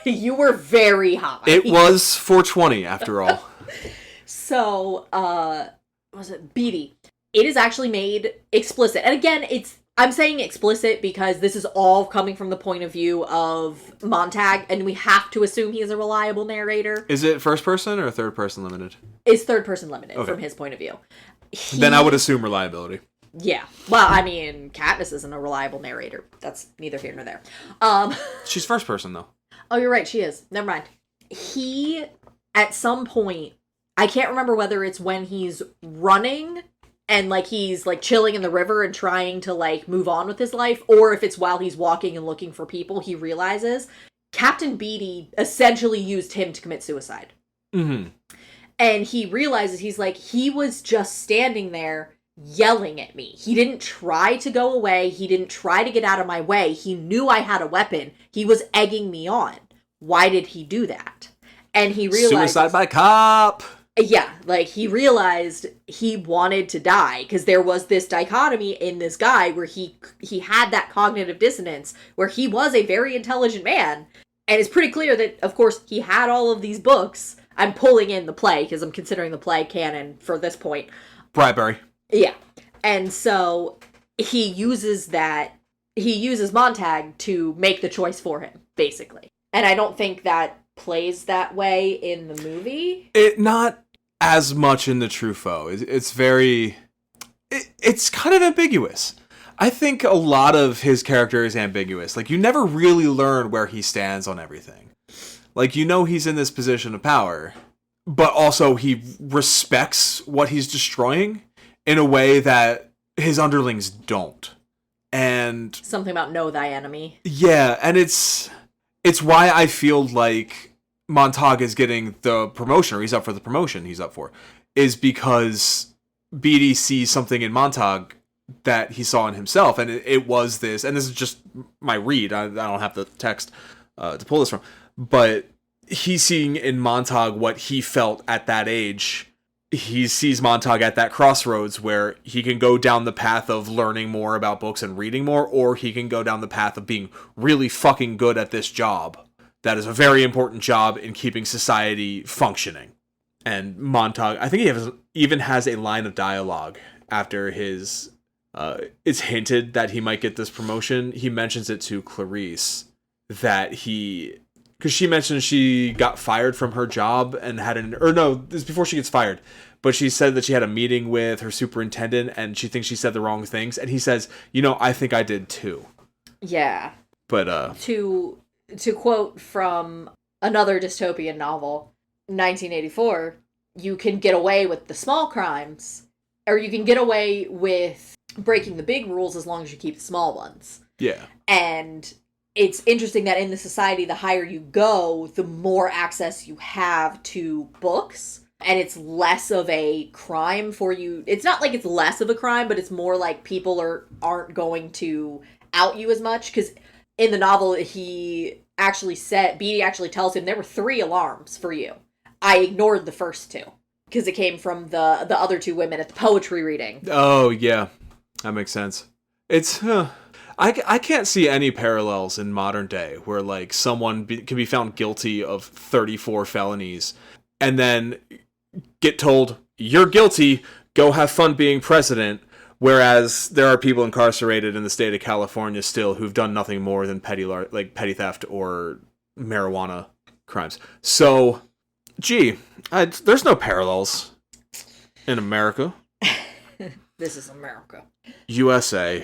You were very high. It was 420 after all. So, was it Beatty? It is actually made explicit, and again, I'm saying explicit because this is all coming from the point of view of Montag, and we have to assume he is a reliable narrator. Is it first person or third person limited? It's third person limited from his point of view. Then I would assume reliability. Yeah. Well, I mean, Katniss isn't a reliable narrator. That's neither here nor there. She's first person, though. Oh, you're right. She is. Never mind. He, at some point, I can't remember whether it's when he's running and, like, he's, like, chilling in the river and trying to, like, move on with his life, or if it's while he's walking and looking for people, he realizes Captain Beatty essentially used him to commit suicide. Mm-hmm. And he realizes, he's like, he was just standing there yelling at me. He didn't try to go away. He didn't try to get out of my way. He knew I had a weapon. He was egging me on. Why did he do that? And he realized... Suicide by cop! Yeah, like, he realized he wanted to die, because there was this dichotomy in this guy where he had that cognitive dissonance, where he was a very intelligent man, and it's pretty clear that, of course, he had all of these books. I'm pulling in the play, because I'm considering the play canon for this point. Bradbury. Yeah, and so he uses Montag to make the choice for him, basically. And I don't think that plays that way in the movie. Not as much in the Truffaut. It's very... It's kind of ambiguous. I think a lot of his character is ambiguous. Like, you never really learn where he stands on everything. Like, you know he's in this position of power, but also he respects what he's destroying in a way that his underlings don't. And... Something about know thy enemy. Yeah, and it's why I feel like Montag is getting the promotion, or he's up for the promotion he's up for, is because Beatty sees something in Montag that he saw in himself, and it was this, and this is just my read, I don't have the text to pull this from, but he's seeing in Montag what he felt at that age. He sees Montag at that crossroads where he can go down the path of learning more about books and reading more, or he can go down the path of being really fucking good at this job. That is a very important job in keeping society functioning. And Montag, I think he even has a line of dialogue after his... it's hinted that he might get this promotion. He mentions it to Clarice that he... Because she mentioned she got fired from her job and had this is before she gets fired. But she said that she had a meeting with her superintendent and she thinks she said the wrong things. And he says, I think I did too. Yeah. But, To quote from another dystopian novel, 1984, you can get away with the small crimes, or you can get away with breaking the big rules as long as you keep the small ones. Yeah. And it's interesting that in the society, the higher you go, the more access you have to books. And it's less of a crime for you. It's not like it's less of a crime, but it's more like people aren't going to out you as much. Because in the novel, Beatty actually tells him there were 3 alarms for you. I ignored the first 2. Because it came from the other 2 women at the poetry reading. Oh, yeah. That makes sense. It's... I can't see any parallels in modern day where, like, someone can be found guilty of 34 felonies and then get told, you're guilty, go have fun being president, whereas there are people incarcerated in the state of California still who've done nothing more than petty theft or marijuana crimes. So, there's no parallels in America. This is America. USA.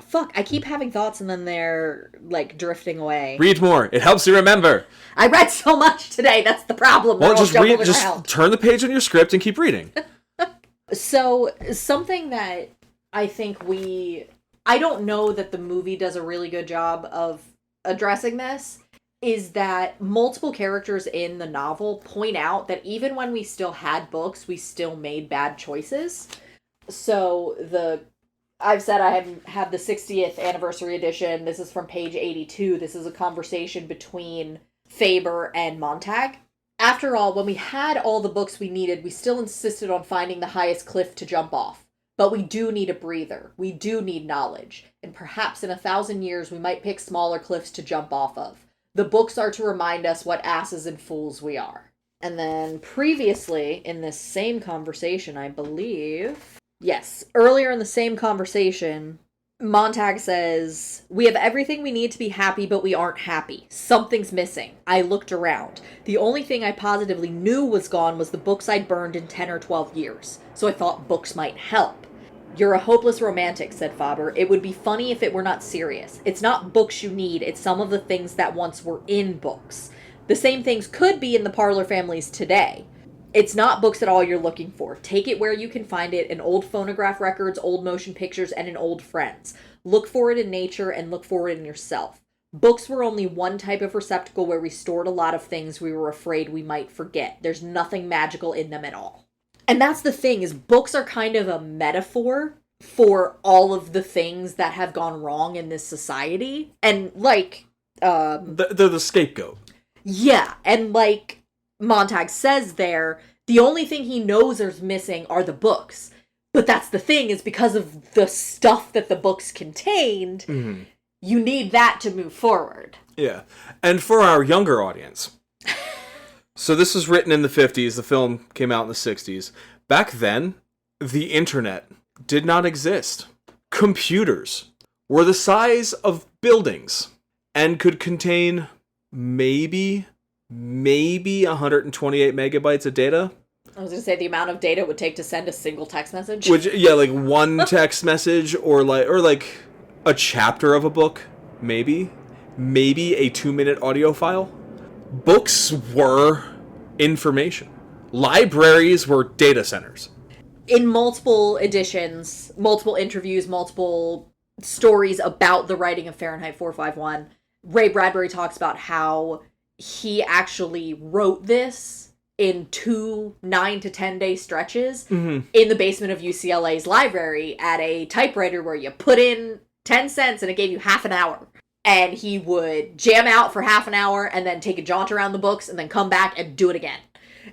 Fuck, I keep having thoughts and then they're, like, drifting away. Read more. It helps you remember. I read so much today. That's the problem. Well, just turn the page on your script and keep reading. So, something that I think I don't know that the movie does a really good job of addressing this, is that multiple characters in the novel point out that even when we still had books, we still made bad choices. So, I've said I have the 60th anniversary edition. This is from page 82. This is a conversation between Faber and Montag. After all, when we had all the books we needed, we still insisted on finding the highest cliff to jump off. But we do need a breather. We do need knowledge. And perhaps in 1,000 years we might pick smaller cliffs to jump off of. The books are to remind us what asses and fools we are. And then previously, in this same conversation, I believe... Yes, earlier in the same conversation, Montag says, "We have everything we need to be happy, but we aren't happy. Something's missing. I looked around. The only thing I positively knew was gone was the books I'd burned in 10 or 12 years. So I thought books might help." "You're a hopeless romantic," said Faber. "It would be funny if it were not serious. It's not books you need, it's some of the things that once were in books. The same things could be in the parlor families today. It's not books at all you're looking for. Take it where you can find it, in old phonograph records, old motion pictures, and in old friends. Look for it in nature and look for it in yourself. Books were only one type of receptacle where we stored a lot of things we were afraid we might forget. There's nothing magical in them at all." And that's the thing, is books are kind of a metaphor for all of the things that have gone wrong in this society. And, like, They're the scapegoat. yeah, and like Montag says there, the only thing he knows is missing are the books. But that's the thing, is because of the stuff that the books contained, you need that to move forward. Yeah. And for our younger audience, so this was written in the 50s, the film came out in the 60s. Back then, the internet did not exist. Computers were the size of buildings and could contain maybe 128 megabytes of data. I was going to say the amount of data it would take to send a single text message. Which, yeah, like one text message or like a chapter of a book, maybe a 2-minute audio file. Books were information. Libraries were data centers. In multiple editions, multiple interviews, multiple stories about the writing of Fahrenheit 451, Ray Bradbury talks about how he actually wrote this in 2 9 to 10 day stretches in the basement of UCLA's library at a typewriter where you put in 10 cents and it gave you half an hour. And he would jam out for half an hour and then take a jaunt around the books and then come back and do it again.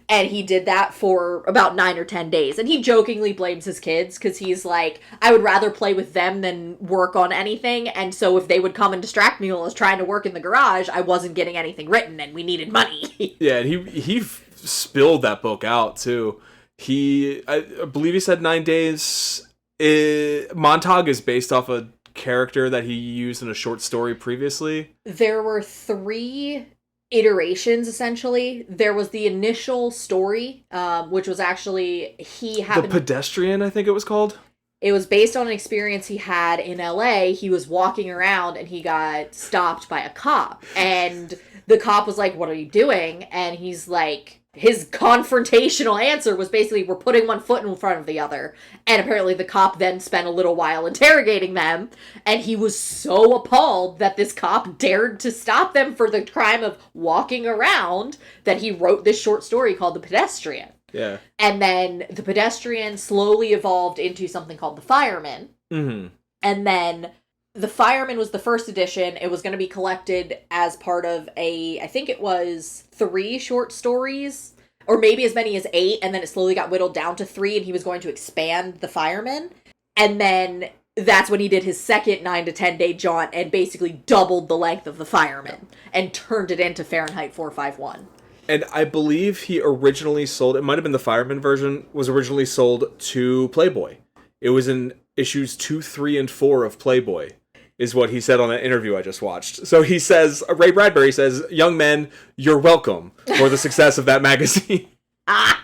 And he did that for about 9 or 10 days. And he jokingly blames his kids because he's like, I would rather play with them than work on anything. And so if they would come and distract me while I was trying to work in the garage, I wasn't getting anything written and we needed money. Yeah, and he spilled that book out too. I believe he said 9 days. Montag is based off a character that he used in a short story previously. There were 3 iterations, essentially. There was the initial story, which was actually The Pedestrian, I think it was called. It was based on an experience he had in LA. He was walking around and he got stopped by a cop. And the cop was like, "What are you doing?" And he's like, his confrontational answer was basically, "We're putting one foot in front of the other." And apparently the cop then spent a little while interrogating them. And he was so appalled that this cop dared to stop them for the crime of walking around that he wrote this short story called The Pedestrian. Yeah. And then The Pedestrian slowly evolved into something called The Fireman. Mm-hmm. And then The Fireman was the first edition. It was going to be collected as part of I think it was 3 short stories, or maybe as many as 8, and then it slowly got whittled down to 3, and he was going to expand The Fireman. And then that's when he did his second 9 to 10 day jaunt and basically doubled the length of The Fireman and turned it into Fahrenheit 451. And I believe he originally sold, it might have been the Fireman version, was originally sold to Playboy. It was in issues 2, 3, and 4 of Playboy, is what he said on that interview I just watched. So he says, Ray Bradbury says, "Young men, you're welcome for the success of that magazine." I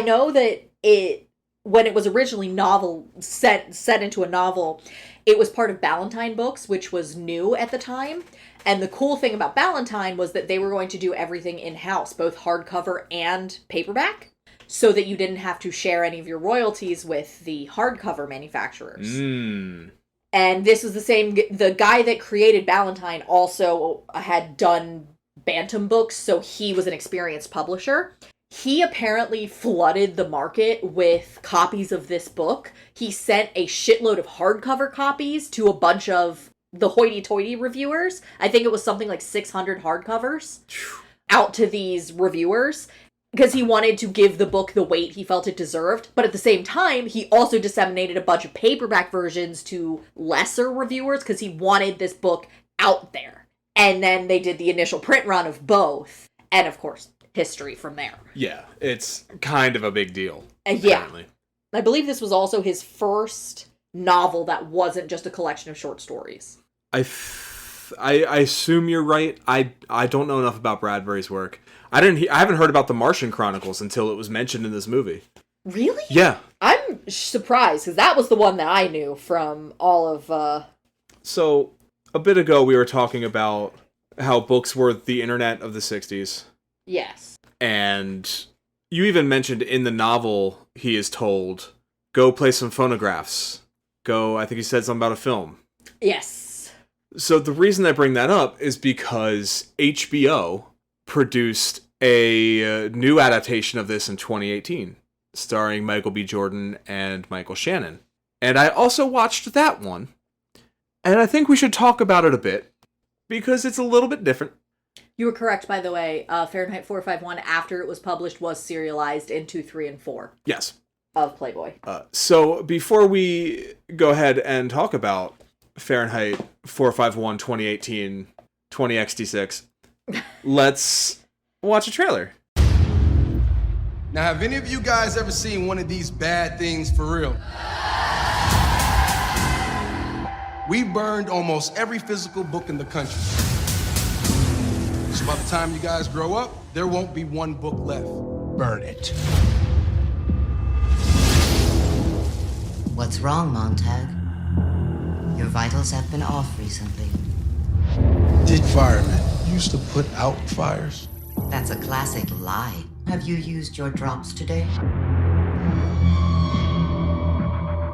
know that when it was originally set into a novel, it was part of Ballantine Books, which was new at the time. And the cool thing about Ballantine was that they were going to do everything in-house, both hardcover and paperback, so that you didn't have to share any of your royalties with the hardcover manufacturers. And this is the same, the guy that created Ballantine also had done Bantam Books, so he was an experienced publisher. He apparently flooded the market with copies of this book. He sent a shitload of hardcover copies to a bunch of the hoity-toity reviewers. I think it was something like 600 hardcovers out to these reviewers because he wanted to give the book the weight he felt it deserved. But at the same time, he also disseminated a bunch of paperback versions to lesser reviewers because he wanted this book out there. And then they did the initial print run of both. And of course, history from there. Yeah, it's kind of a big deal. Yeah. I believe this was also his first novel that wasn't just a collection of short stories. I assume you're right. I don't know enough about Bradbury's work. I haven't heard about the Martian Chronicles until it was mentioned in this movie. Really? Yeah. I'm surprised because that was the one that I knew from all of. So a bit ago we were talking about how books were the internet of the 60s. Yes. And you even mentioned in the novel he is told, go play some phonographs. I think he said something about a film. Yes. So the reason I bring that up is because HBO produced a new adaptation of this in 2018, starring Michael B. Jordan and Michael Shannon. And I also watched that one, and I think we should talk about it a bit, because it's a little bit different. You were correct, by the way. Fahrenheit 451, after it was published, was serialized in 2, 3, and 4. Yes. Of Playboy. So before we go ahead and talk about Fahrenheit 451 2018 20XD6, let's watch a trailer. Now, have any of you guys ever seen one of these bad things for real? We burned almost every physical book in the country. So by the time you guys grow up, there won't be one book left. Burn it. What's wrong, Montag? Your vitals have been off recently. Did firemen used to put out fires? That's a classic lie. Have you used your drops today?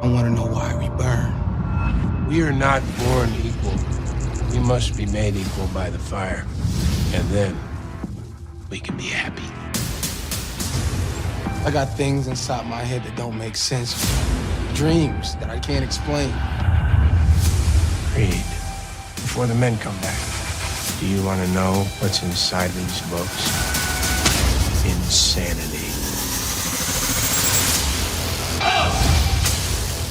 I want to know why we burn. We are not born equal. We must be made equal by the fire. And then we can be happy. I got things inside my head that don't make sense. Dreams that I can't explain. Read. Before the men come back, do you want to know what's inside these books? Insanity.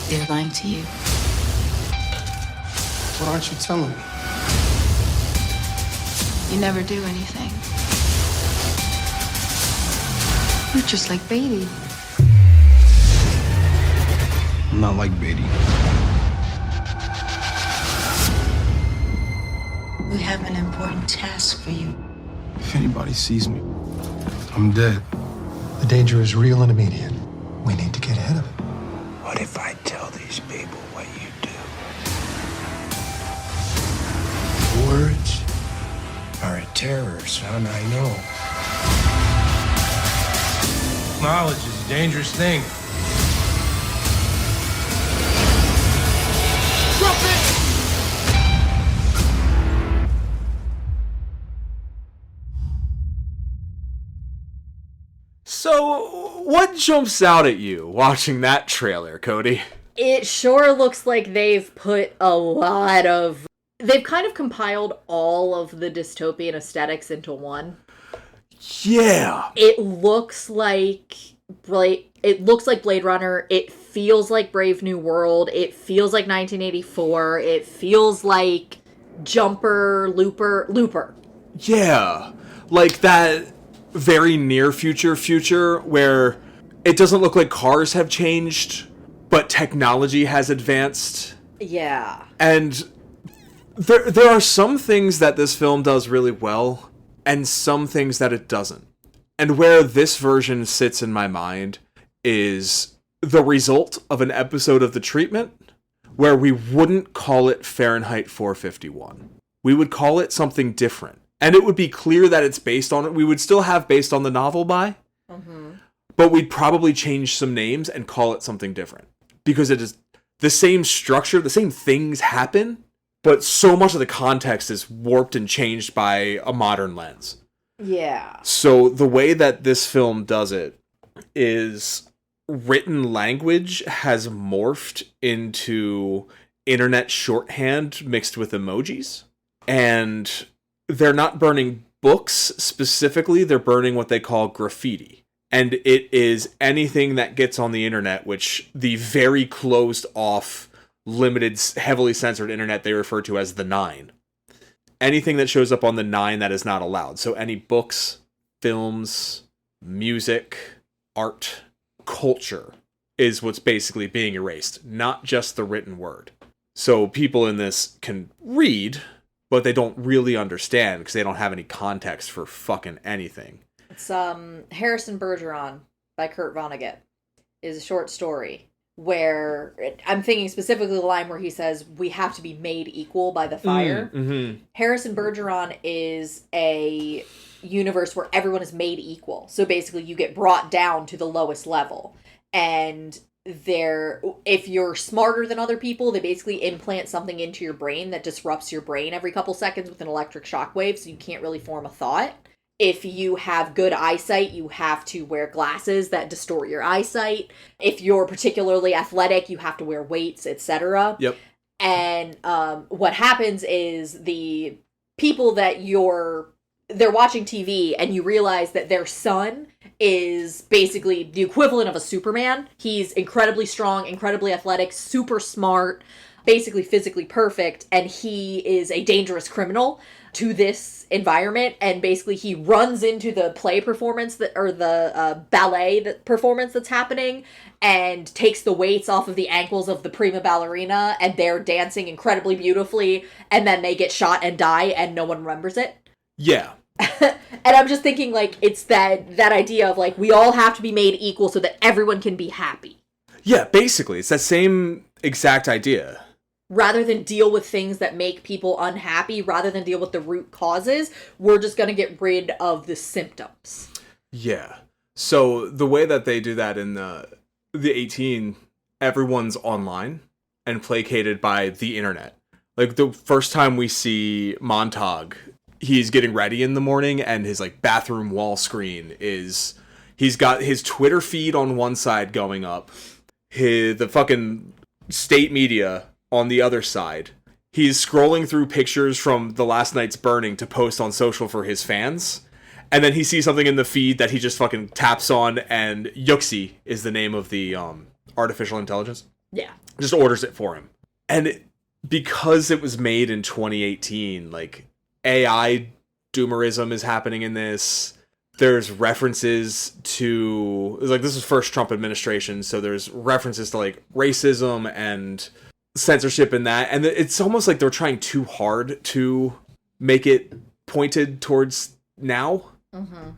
They're lying to you. What aren't you telling me? You never do anything. You're just like Beatty. I'm not like Beatty. We have an important task for you. If anybody sees me, I'm dead. The danger is real and immediate. We need to get ahead of it. What if I tell these people what you do? Words are a terror, son, I know. Knowledge is a dangerous thing. Drop it! So, what jumps out at you watching that trailer, Cody? It sure looks like they've put a lot of... They've kind of compiled all of the dystopian aesthetics into one. Yeah. It looks like Blade Runner. It feels like Brave New World. It feels like 1984. It feels like Looper. Yeah. Like that very near future where it doesn't look like cars have changed, but technology has advanced. Yeah. And there are some things that this film does really well, and some things that it doesn't. And where this version sits in my mind is the result of an episode of The Treatment where we wouldn't call it Fahrenheit 451. We would call it something different. And it would be clear that it's based on it. We would still have based on the novel by, but we'd probably change some names and call it something different. Because it is the same structure, the same things happen, but so much of the context is warped and changed by a modern lens. Yeah. So the way that this film does it is written language has morphed into internet shorthand mixed with emojis. And they're not burning books specifically, they're burning what they call graffiti. And it is anything that gets on the internet, which the very closed off, limited, heavily censored internet they refer to as the 9. Anything that shows up on the 9 that is not allowed. So any books, films, music, art, culture is what's basically being erased, not just the written word. So people in this can read, but they don't really understand because they don't have any context for fucking anything. It's Harrison Bergeron by Kurt Vonnegut is a short story where I'm thinking specifically the line where he says we have to be made equal by the fire. Mm-hmm. Harrison Bergeron is a universe where everyone is made equal. So basically you get brought down to the lowest level. And if you're smarter than other people, they basically implant something into your brain that disrupts your brain every couple seconds with an electric shockwave, so you can't really form a thought. If you have good eyesight, you have to wear glasses that distort your eyesight. If you're particularly athletic, you have to wear weights, etc. Yep. And what happens is the people that they're watching TV and you realize that their son is basically the equivalent of a Superman. He's incredibly strong, incredibly athletic, super smart, basically physically perfect, and he is a dangerous criminal to this environment. And basically he runs into the play performance the ballet performance that's happening and takes the weights off of the ankles of the prima ballerina, and they're dancing incredibly beautifully, and then they get shot and die and no one remembers it. Yeah. And I'm just thinking, like, it's that idea of, like, we all have to be made equal so that everyone can be happy. Yeah, basically. It's that same exact idea. Rather than deal with things that make people unhappy, rather than deal with the root causes, we're just going to get rid of the symptoms. Yeah. So the way that they do that in the 18, everyone's online and placated by the internet. Like, the first time we see Montauk, he's getting ready in the morning, and his, like, bathroom wall screen is... He's got his Twitter feed on one side going up, the fucking state media on the other side. He's scrolling through pictures from the last night's burning to post on social for his fans, and then he sees something in the feed that he just fucking taps on, and Yuxi is the name of the artificial intelligence. Yeah. Just orders it for him. And because it was made in 2018, like, AI doomerism is happening in this. There's references to, like, this is first Trump administration, so there's references to, like, racism and censorship in that. And it's almost like they're trying too hard to make it pointed towards now. Mm-hmm.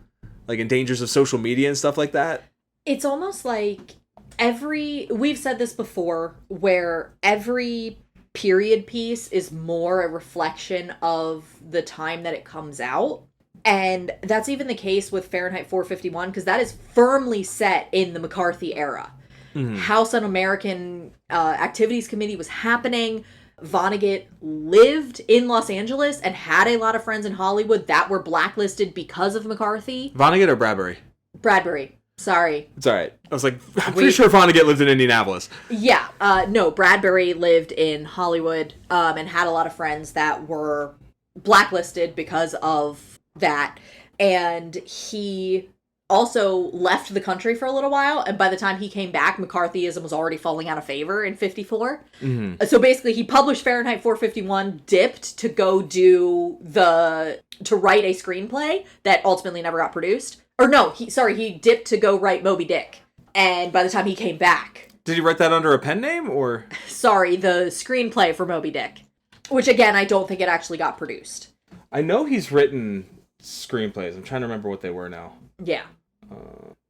Like in dangers of social media and stuff like that. It's almost like we've said this before, where every period piece is more a reflection of the time that it comes out. And that's even the case with Fahrenheit 451, because that is firmly set in the McCarthy era. Mm-hmm. House Un-American Activities Committee was happening. Vonnegut lived in Los Angeles and had a lot of friends in Hollywood that were blacklisted because of McCarthy. Vonnegut or Bradbury? Bradbury. Sorry. It's all right. I was like, I'm pretty sure Vonnegut lived in Indianapolis. Yeah. No, Bradbury lived in Hollywood and had a lot of friends that were blacklisted because of that. And he also left the country for a little while. And by the time he came back, McCarthyism was already falling out of favor in 54. Mm-hmm. So basically, he published Fahrenheit 451, dipped to go to write a screenplay that ultimately never got produced. Or no, he dipped to go write Moby Dick. And by the time he came back... Did he write that under a pen name, or...? Sorry, the screenplay for Moby Dick. Which, again, I don't think it actually got produced. I know he's written screenplays. I'm trying to remember what they were now. Yeah.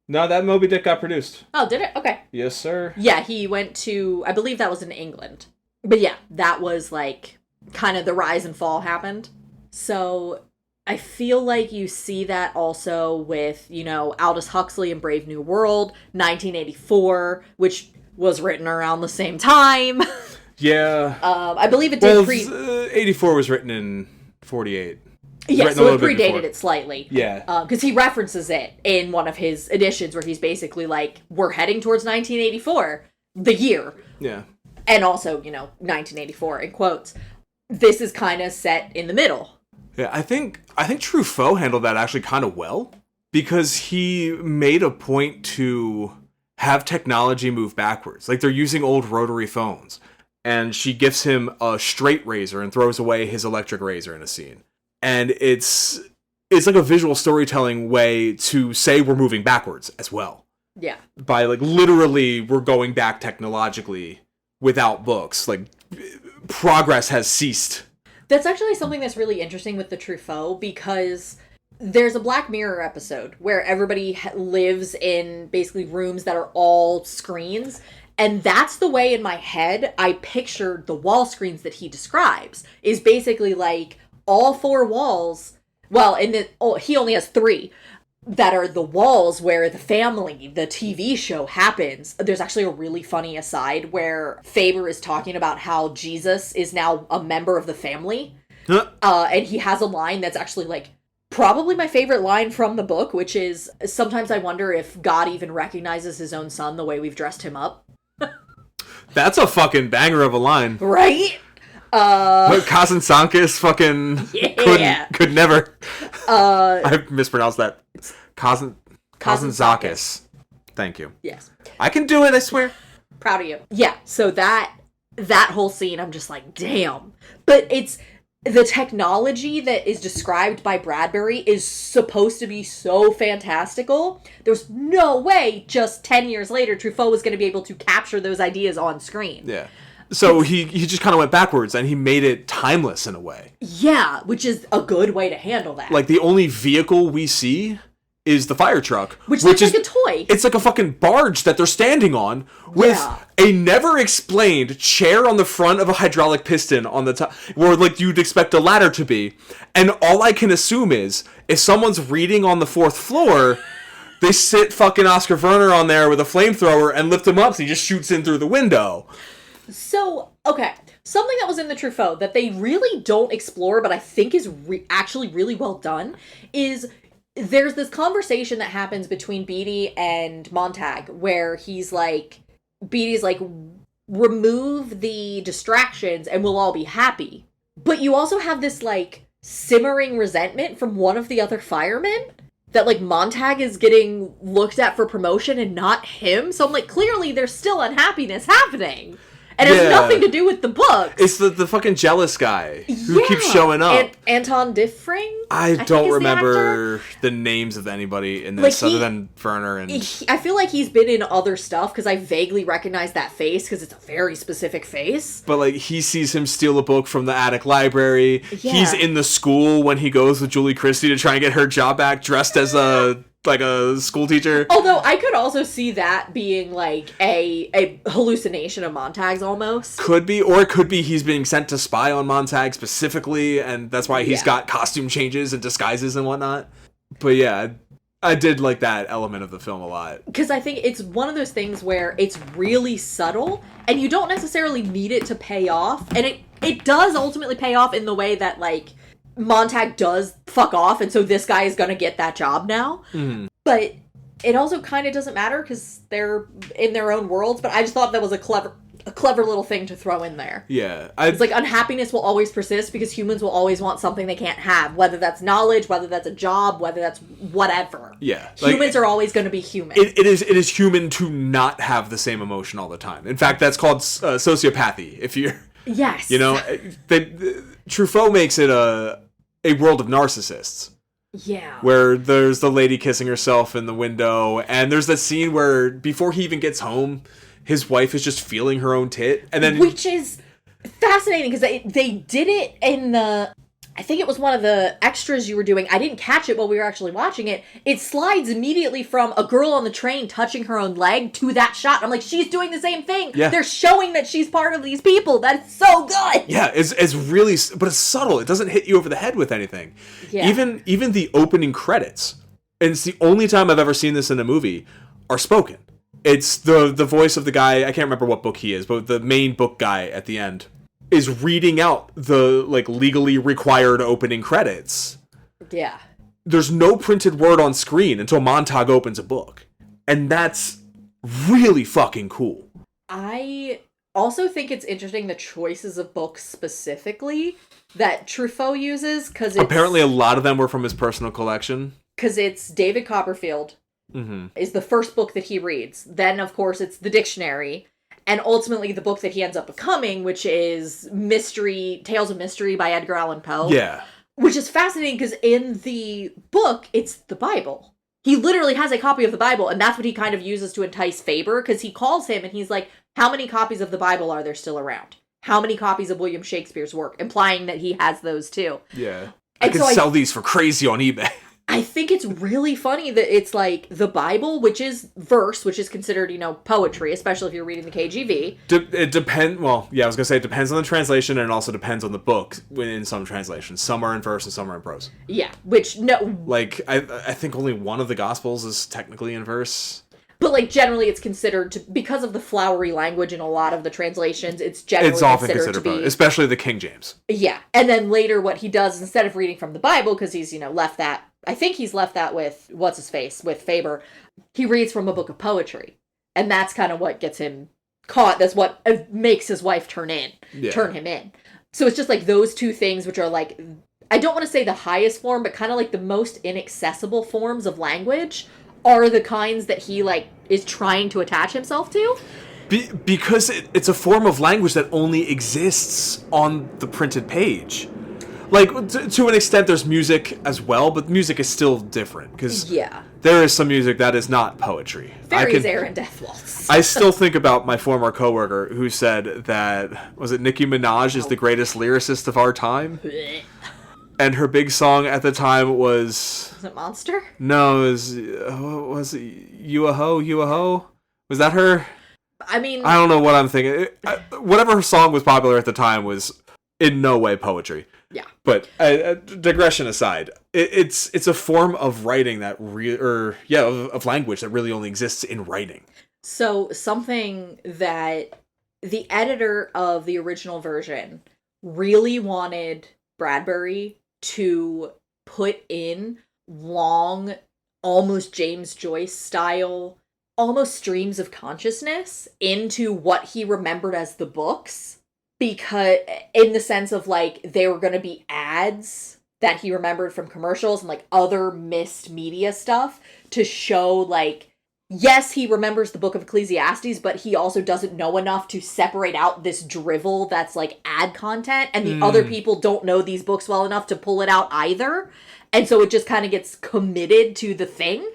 No, that Moby Dick got produced. Oh, did it? Okay. Yes, sir. Yeah, he went to... I believe that was in England. But yeah, that was, like, kind of the rise and fall happened. So... I feel like you see that also with, Aldous Huxley and Brave New World, 1984, which was written around the same time. Yeah. I believe it did 84 was written in 48. Yeah, so it predated it slightly. Yeah. Because he references it in one of his editions where he's basically like, we're heading towards 1984, the year. Yeah. and also, 1984 in quotes, this is kind of set in the middle. Yeah, I think Truffaut handled that actually kind of well, because he made a point to have technology move backwards. Like, they're using old rotary phones, and she gifts him a straight razor and throws away his electric razor in a scene. And it's like a visual storytelling way to say we're moving backwards as well. Yeah. By, like, literally we're going back technologically without books. Like, progress has ceased. That's actually something that's really interesting with the Truffaut, because there's a Black Mirror episode where everybody lives in basically rooms that are all screens. And that's the way in my head I pictured the wall screens that he describes. Is basically like all 4 walls. Well, he only has 3 that are the walls where the family, the TV show happens. There's actually a really funny aside where Faber is talking about how Jesus is now a member of the family. And he has a line that's actually like probably my favorite line from the book, which is, sometimes I wonder if God even recognizes his own son the way we've dressed him up. That's a fucking banger of a line. Right? Kazantzakis fucking could never. I mispronounced that. Kazantzakis. Thank you. Yes. I can do it, I swear. Proud of you. Yeah, so that whole scene, I'm just like, damn. But it's the technology that is described by Bradbury is supposed to be so fantastical. There's no way just 10 years later Truffaut was going to be able to capture those ideas on screen. Yeah. So he just kind of went backwards, and he made it timeless in a way. Yeah, which is a good way to handle that. Like, the only vehicle we see is the fire truck. Which looks like a toy. It's like a fucking barge that they're standing on with a never-explained chair on the front of a hydraulic piston on the top, where, like, you'd expect a ladder to be. And all I can assume is, if someone's reading on the 4th floor, they sit fucking Oscar Werner on there with a flamethrower and lift him up so he just shoots in through the window. So, okay, something that was in the Truffaut that they really don't explore, but I think is actually really well done, is there's this conversation that happens between Beatty and Montag, where he's like, Beatty's like, remove the distractions and we'll all be happy. But you also have this, like, simmering resentment from one of the other firemen, that, like, Montag is getting looked at for promotion and not him. So I'm like, clearly there's still unhappiness happening. And it has nothing to do with the book. It's the fucking jealous guy who keeps showing up. Anton Diffring? I don't remember the names of anybody in this, other than Werner. And I feel like he's been in other stuff, because I vaguely recognize that face, because it's a very specific face. But, like, he sees him steal a book from the attic library. Yeah. He's in the school when he goes with Julie Christie to try and get her job back, dressed as a school teacher. Although I could also see that being like a hallucination of Montag's almost. Could be, or it could be he's being sent to spy on Montag specifically, and that's why he's got costume changes and disguises and whatnot. But yeah, I did like that element of the film a lot. Because I think it's one of those things where it's really subtle, and you don't necessarily need it to pay off. And it does ultimately pay off in the way that, like, Montag does fuck off, and so this guy is gonna get that job now. But it also kind of doesn't matter, because they're in their own worlds. But I just thought that was a clever little thing to throw in there. Yeah. It's like, unhappiness will always persist because humans will always want something they can't have, whether that's knowledge, whether that's a job, whether that's whatever. Yeah. Humans are always going to be human. It is human to not have the same emotion all the time. In fact, that's called sociopathy. If you're... Yes. You know, Truffaut makes it a world of narcissists. Yeah. Where there's the lady kissing herself in the window, and there's that scene where before he even gets home, his wife is just feeling her own tit, and then... Which is fascinating, because they did it in the... I think it was one of the extras you were doing. I didn't catch it while we were actually watching it. It slides immediately from a girl on the train touching her own leg to that shot. I'm like, she's doing the same thing. Yeah. They're showing that she's part of these people. That's so good. Yeah, it's really... But it's subtle. It doesn't hit you over the head with anything. Yeah. Even the opening credits, and it's the only time I've ever seen this in a movie, are spoken. It's the voice of the guy, I can't remember what book he is, but the main book guy at the end is reading out the, like, legally required opening credits. Yeah. There's no printed word on screen until Montag opens a book. And that's really fucking cool. I also think it's interesting the choices of books specifically that Truffaut uses, because apparently a lot of them were from his personal collection. Because it's David Copperfield is the first book that he reads. Then, of course, it's the dictionary. And ultimately, the book that he ends up becoming, which is Tales of Mystery by Edgar Allan Poe. Yeah. Which is fascinating because in the book, it's the Bible. He literally has a copy of the Bible, and that's what he kind of uses to entice Faber, because he calls him and he's like, how many copies of the Bible are there still around? How many copies of William Shakespeare's work? Implying that he has those too. Yeah. I could sell these for crazy on eBay. I think it's really funny that it's like the Bible, which is verse, which is considered, poetry, especially if you're reading the KJV. It depends. Well, yeah, I was going to say it depends on the translation, and it also depends on the book in some translations. Some are in verse and some are in prose. Yeah, which, no. Like, I think only one of the Gospels is technically in verse. But, like, generally it's considered to, because of the flowery language in a lot of the translations, it's generally often considered to be... both, especially the King James. Yeah, and then later what he does, instead of reading from the Bible, because he's, left that... I think he's left that with, what's-his-face, with Faber. He reads from a book of poetry. And that's kind of what gets him caught. That's what makes his wife turn him in. So it's just, like, those two things, which are, like... I don't want to say the highest form, but kind of, like, the most inaccessible forms of language... are the kinds that he, like, is trying to attach himself to. Because it's a form of language that only exists on the printed page. Like, to an extent, there's music as well, but music is still different. Because there is some music that is not poetry. Fairies, Air, and Death Waltz. I still think about my former coworker who said that, was it Nicki Minaj is the greatest lyricist of our time? And her big song at the time was... Was it Monster? No, was it You a Ho, You a Ho? Was that her? I mean... I don't know what I'm thinking. Whatever her song was popular at the time was in no way poetry. Yeah. But digression aside, it's a form of writing that of language that really only exists in writing. So something that the editor of the original version really wanted Bradbury to put in long, almost James Joyce style, almost streams of consciousness into what he remembered as the books, because in the sense of like they were going to be ads that he remembered from commercials and like other missed media stuff to show like, yes, he remembers the book of Ecclesiastes, but he also doesn't know enough to separate out this drivel that's like ad content, and the other people don't know these books well enough to pull it out either. And so it just kind of gets committed to the thing,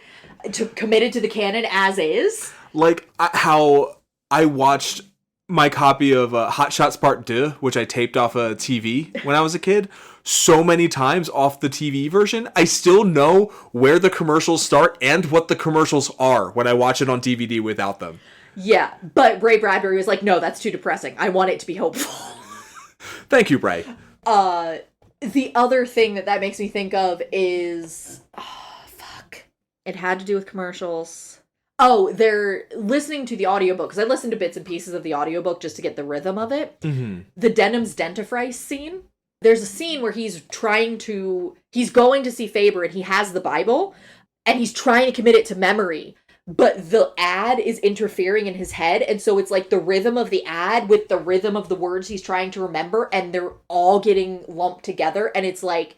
committed to the canon as is. Like how I watched my copy of Hot Shots Part 2, which I taped off a TV when I was a kid, so many times off the TV version. I still know where the commercials start and what the commercials are when I watch it on DVD without them. Yeah, but Ray Bradbury was like, no, that's too depressing. I want it to be hopeful. Thank you, Ray. The other thing that makes me think of is... It had to do with commercials. Oh, they're listening to the audiobook, because I listened to bits and pieces of the audiobook just to get the rhythm of it. Mm-hmm. The Denham's dentifrice scene. There's a scene where he's going to see Faber, and he has the Bible, and he's trying to commit it to memory, but the ad is interfering in his head, and so it's like the rhythm of the ad with the rhythm of the words he's trying to remember, and they're all getting lumped together, and it's like,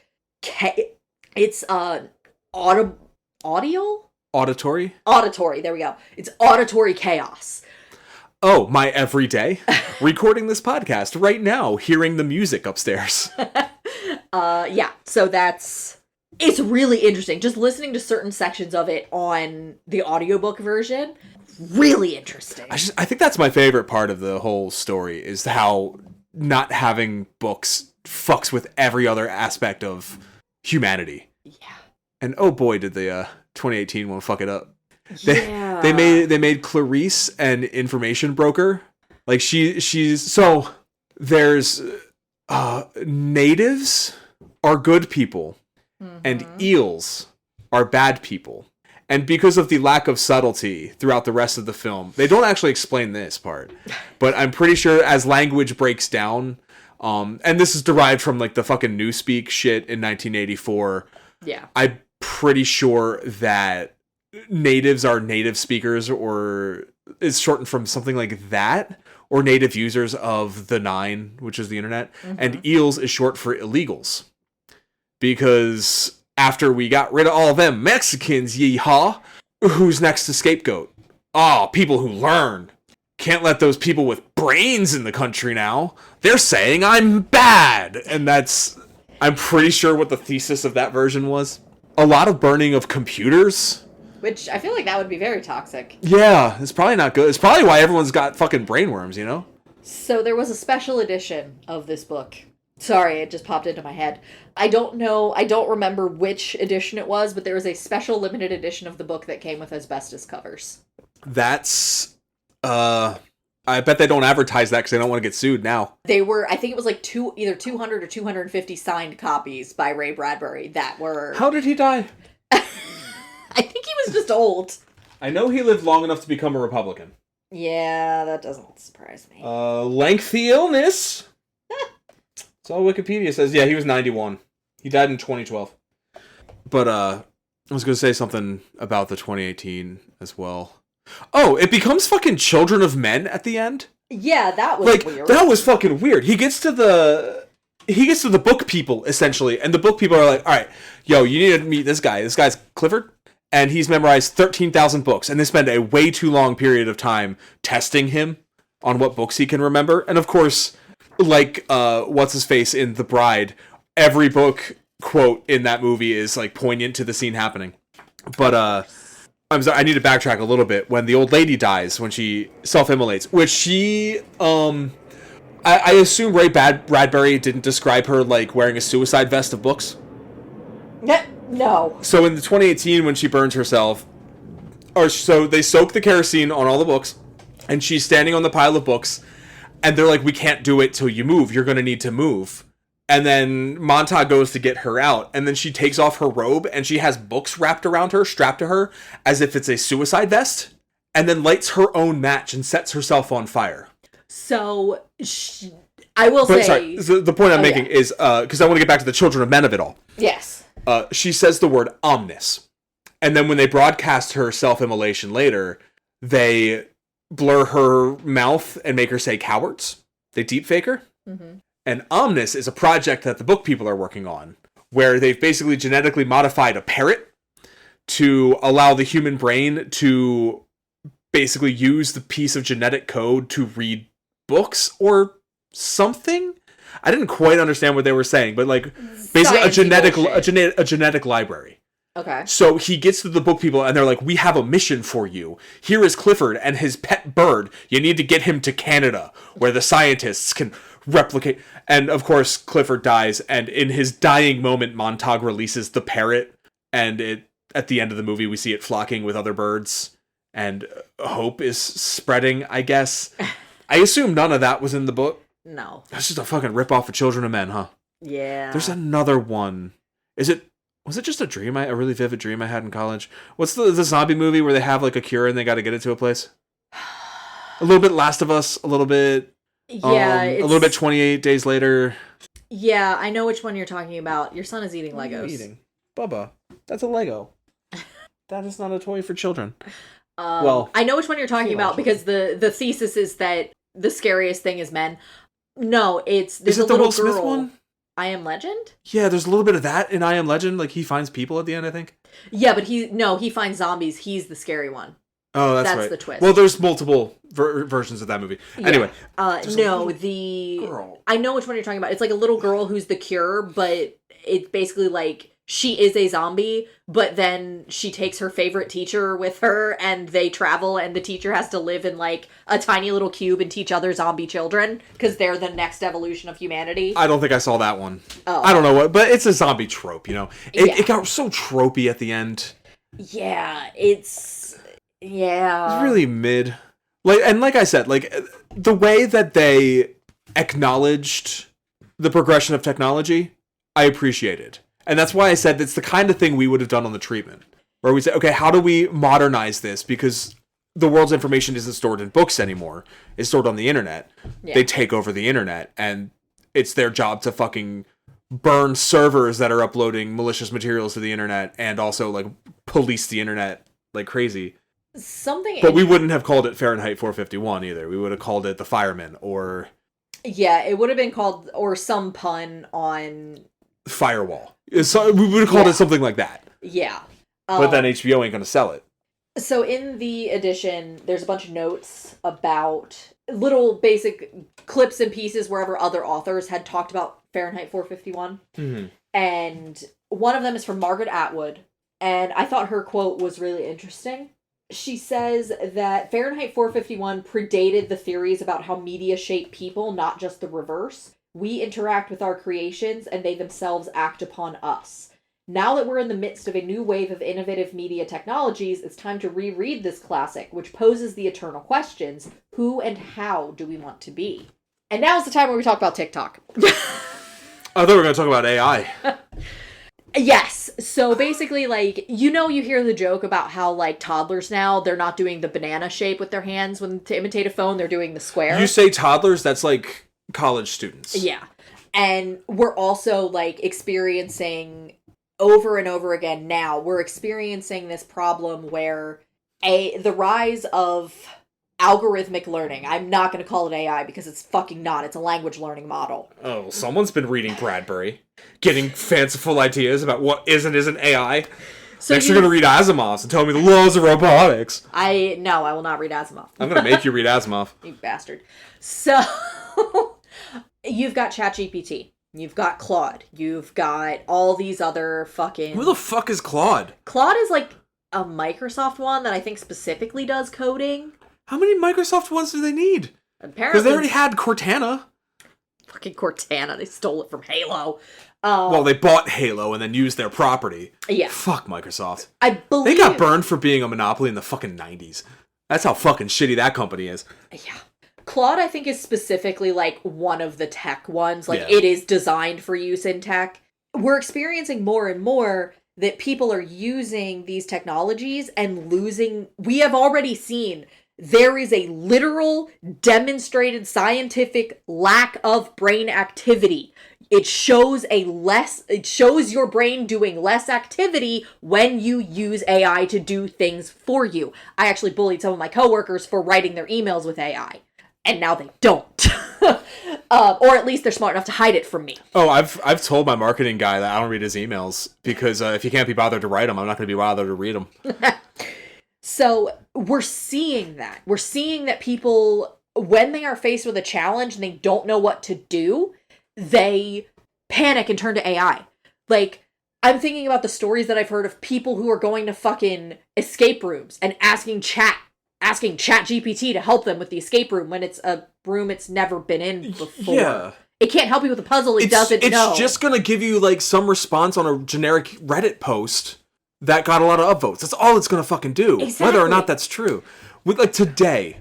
it's Auditory, there we go. It's auditory chaos. Oh, my everyday. Recording this podcast right now, hearing the music upstairs. Yeah, so it's really interesting. Just listening to certain sections of it on the audiobook version, really interesting. I think that's my favorite part of the whole story, is how not having books fucks with every other aspect of humanity. Yeah. And oh boy, did the 2018 one fuck it up. Yeah. They made Clarice an information broker. Like she's so there's natives are good people, and eels are bad people. And because of the lack of subtlety throughout the rest of the film, they don't actually explain this part. But I'm pretty sure as language breaks down, and this is derived from like the fucking Newspeak shit in 1984. Yeah. I'm pretty sure that natives are native speakers, or is shortened from something like that, or native users of the Nine, which is the internet, and EELS is short for illegals. Because after we got rid of all them Mexicans, yeehaw, who's next to scapegoat? People who learn. Can't let those people with brains in the country now. They're saying I'm bad. And I'm pretty sure what the thesis of that version was. A lot of burning of computers. Which I feel like that would be very toxic. Yeah, it's probably not good. It's probably why everyone's got fucking brainworms, you know? So there was a special edition of this book. Sorry, it just popped into my head. I don't remember which edition it was, but there was a special limited edition of the book that came with asbestos covers. That's... I bet they don't advertise that because they don't want to get sued now. They were, I think it was like either 200 or 250 signed copies by Ray Bradbury that were... How did he die? I think he was just old. I know he lived long enough to become a Republican. Yeah, that doesn't surprise me. Lengthy illness. That's all Wikipedia says. Yeah, he was 91. He died in 2012. But, I was going to say something about the 2018 as well. Oh, it becomes fucking Children of Men at the end? Yeah, that was weird. That was fucking weird. He gets to the book people, essentially, and the book people are like, alright, yo, you need to meet this guy. This guy's Clifford, and he's memorized 13,000 books, and they spend a way too long period of time testing him on what books he can remember. And of course, like, what's-his-face in The Bride, every book quote in that movie is, like, poignant to the scene happening. But, I'm sorry, I need to backtrack a little bit. When the old lady dies, when she self-immolates, which she, I assume Ray Bradbury didn't describe her like wearing a suicide vest of books. No. So in the 2018, when she burns herself, so they soak the kerosene on all the books, and she's standing on the pile of books, and they're like, "We can't do it till you move. You're going to need to move." And then Montague goes to get her out, and then she takes off her robe, and she has books wrapped around her, strapped to her, as if it's a suicide vest, and then lights her own match and sets herself on fire. So, I will say... Sorry, the point I'm making is, because I want to get back to the Children of Men of it all. Yes. She says the word omnis, and then when they broadcast her self-immolation later, they blur her mouth and make her say cowards. They deepfake her. Mm-hmm. And Omnis is a project that the book people are working on, where they've basically genetically modified a parrot to allow the human brain to basically use the piece of genetic code to read books or something. I didn't quite understand what they were saying, but like basically a genetic library. Okay. So he gets to the book people and they're like, "We have a mission for you. Here is Clifford and his pet bird. You need to get him to Canada where the scientists can replicate." And of course, Clifford dies, and in his dying moment, Montague releases the parrot, and at the end of the movie, we see it flocking with other birds, and hope is spreading, I guess. I assume none of that was in the book. No. That's just a fucking ripoff of Children of Men, huh? Yeah. There's another one. Was it just a dream? A really vivid dream I had in college? What's the zombie movie where they have like a cure and they got to get it to a place? A little bit Last of Us, a little bit... Yeah, a little bit 28 Days Later. Yeah, I know which one you're talking about. Your son is eating Legos. Eating. Bubba, that's a Lego. That is not a toy for children. I know which one you're talking about because the thesis is that the scariest thing is men. No, there's is it a little Will girl. Smith one? I Am Legend? Yeah, there's a little bit of that in I Am Legend. Like he finds people at the end, I think. Yeah, but he finds zombies. He's the scary one. Oh, that's right. The twist. Well, there's multiple versions of that movie. Yeah. Anyway. Girl. I know which one you're talking about. It's like a little girl who's the cure, but it's basically like she is a zombie, but then she takes her favorite teacher with her and they travel and the teacher has to live in like a tiny little cube and teach other zombie children because they're the next evolution of humanity. I don't think I saw that one. Oh. I don't know what, but it's a zombie trope, you know? It got so tropey at the end. Yeah, it's really mid. Like I said, like the way that they acknowledged the progression of technology, I appreciated. And that's why I said it's the kind of thing we would have done on the treatment. Where we say, okay, how do we modernize this? Because the world's information isn't stored in books anymore. It's stored on the internet. Yeah. They take over the internet, and it's their job to fucking burn servers that are uploading malicious materials to the internet and also, like, police the internet like crazy. Something... But we wouldn't have called it Fahrenheit 451 either. We would have called it The Fireman or... Yeah, it would have been called... Or some pun on... Firewall. We would have called it something like that. Yeah. But then HBO ain't going to sell it. So in the edition, there's a bunch of notes about little basic clips and pieces wherever other authors had talked about Fahrenheit 451. Mm-hmm. And one of them is from Margaret Atwood. And I thought her quote was really interesting. She says that Fahrenheit 451 predated the theories about how media shape people, not just the reverse. We interact with our creations and they themselves act upon us. Now that we're in the midst of a new wave of innovative media technologies, it's time to reread this classic, which poses the eternal questions. Who and how do we want to be? And now's the time where we talk about TikTok. I thought we were going to talk about AI. Yes. So basically, like, you hear the joke about how, like, toddlers now, they're not doing the banana shape with their hands to imitate a phone, they're doing the square. You say toddlers, that's like college students. Yeah. And we're also, like, experiencing... over and over again now, we're experiencing this problem where the rise of algorithmic learning, I'm not going to call it AI because it's fucking not, it's a language learning model. Oh, someone's been reading Bradbury, getting fanciful ideas about what is and isn't AI. So next you're going to read Asimov's and tell me the laws of robotics. I will not read Asimov. I'm going to make you read Asimov. You bastard. So, you've got ChatGPT. You've got Claude. You've got all these other fucking... Who the fuck is Claude? Claude is like a Microsoft one that I think specifically does coding. How many Microsoft ones do they need? Apparently... Because they already had Cortana. Fucking Cortana. They stole it from Halo. Well, they bought Halo and then used their property. Yeah. Fuck Microsoft. I believe... They got burned for being a monopoly in the fucking 90s. That's how fucking shitty that company is. Yeah. Claude, I think, is specifically, like, one of the tech ones. Like, Yeah. It is designed for use in tech. We're experiencing more and more that people are using these technologies and losing... We have already seen there is a literal, demonstrated scientific lack of brain activity. It shows your brain doing less activity when you use AI to do things for you. I actually bullied some of my coworkers for writing their emails with AI. And now they don't. Or at least they're smart enough to hide it from me. Oh, I've told my marketing guy that I don't read his emails because if he can't be bothered to write them, I'm not going to be bothered to read them. So we're seeing that. We're seeing that people, when they are faced with a challenge and they don't know what to do, they panic and turn to AI. Like, I'm thinking about the stories that I've heard of people who are going to fucking escape rooms and asking ChatGPT to help them with the escape room when it's a room it's never been in before. Yeah. It can't help you with a puzzle it doesn't know. It's just going to give you, like, some response on a generic Reddit post that got a lot of upvotes. That's all it's going to fucking do. Exactly. Whether or not that's true. With, like, today,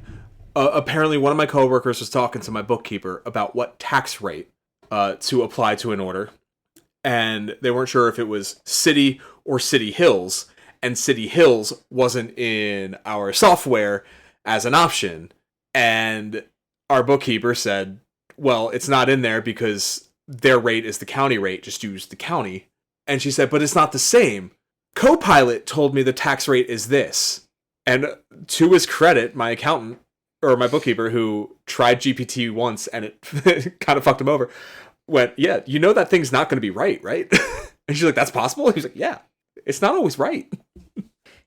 apparently one of my coworkers was talking to my bookkeeper about what tax rate to apply to an order. And they weren't sure if it was city or city hills. And City Hills wasn't in our software as an option. And our bookkeeper said, well, it's not in there because their rate is the county rate. Just use the county. And she said, but it's not the same. Copilot told me the tax rate is this. And to his credit, my accountant, or my bookkeeper, who tried GPT once and it kind of fucked him over, went, yeah, you know that thing's not going to be right? And she's like, that's possible? He's like, yeah, it's not always right.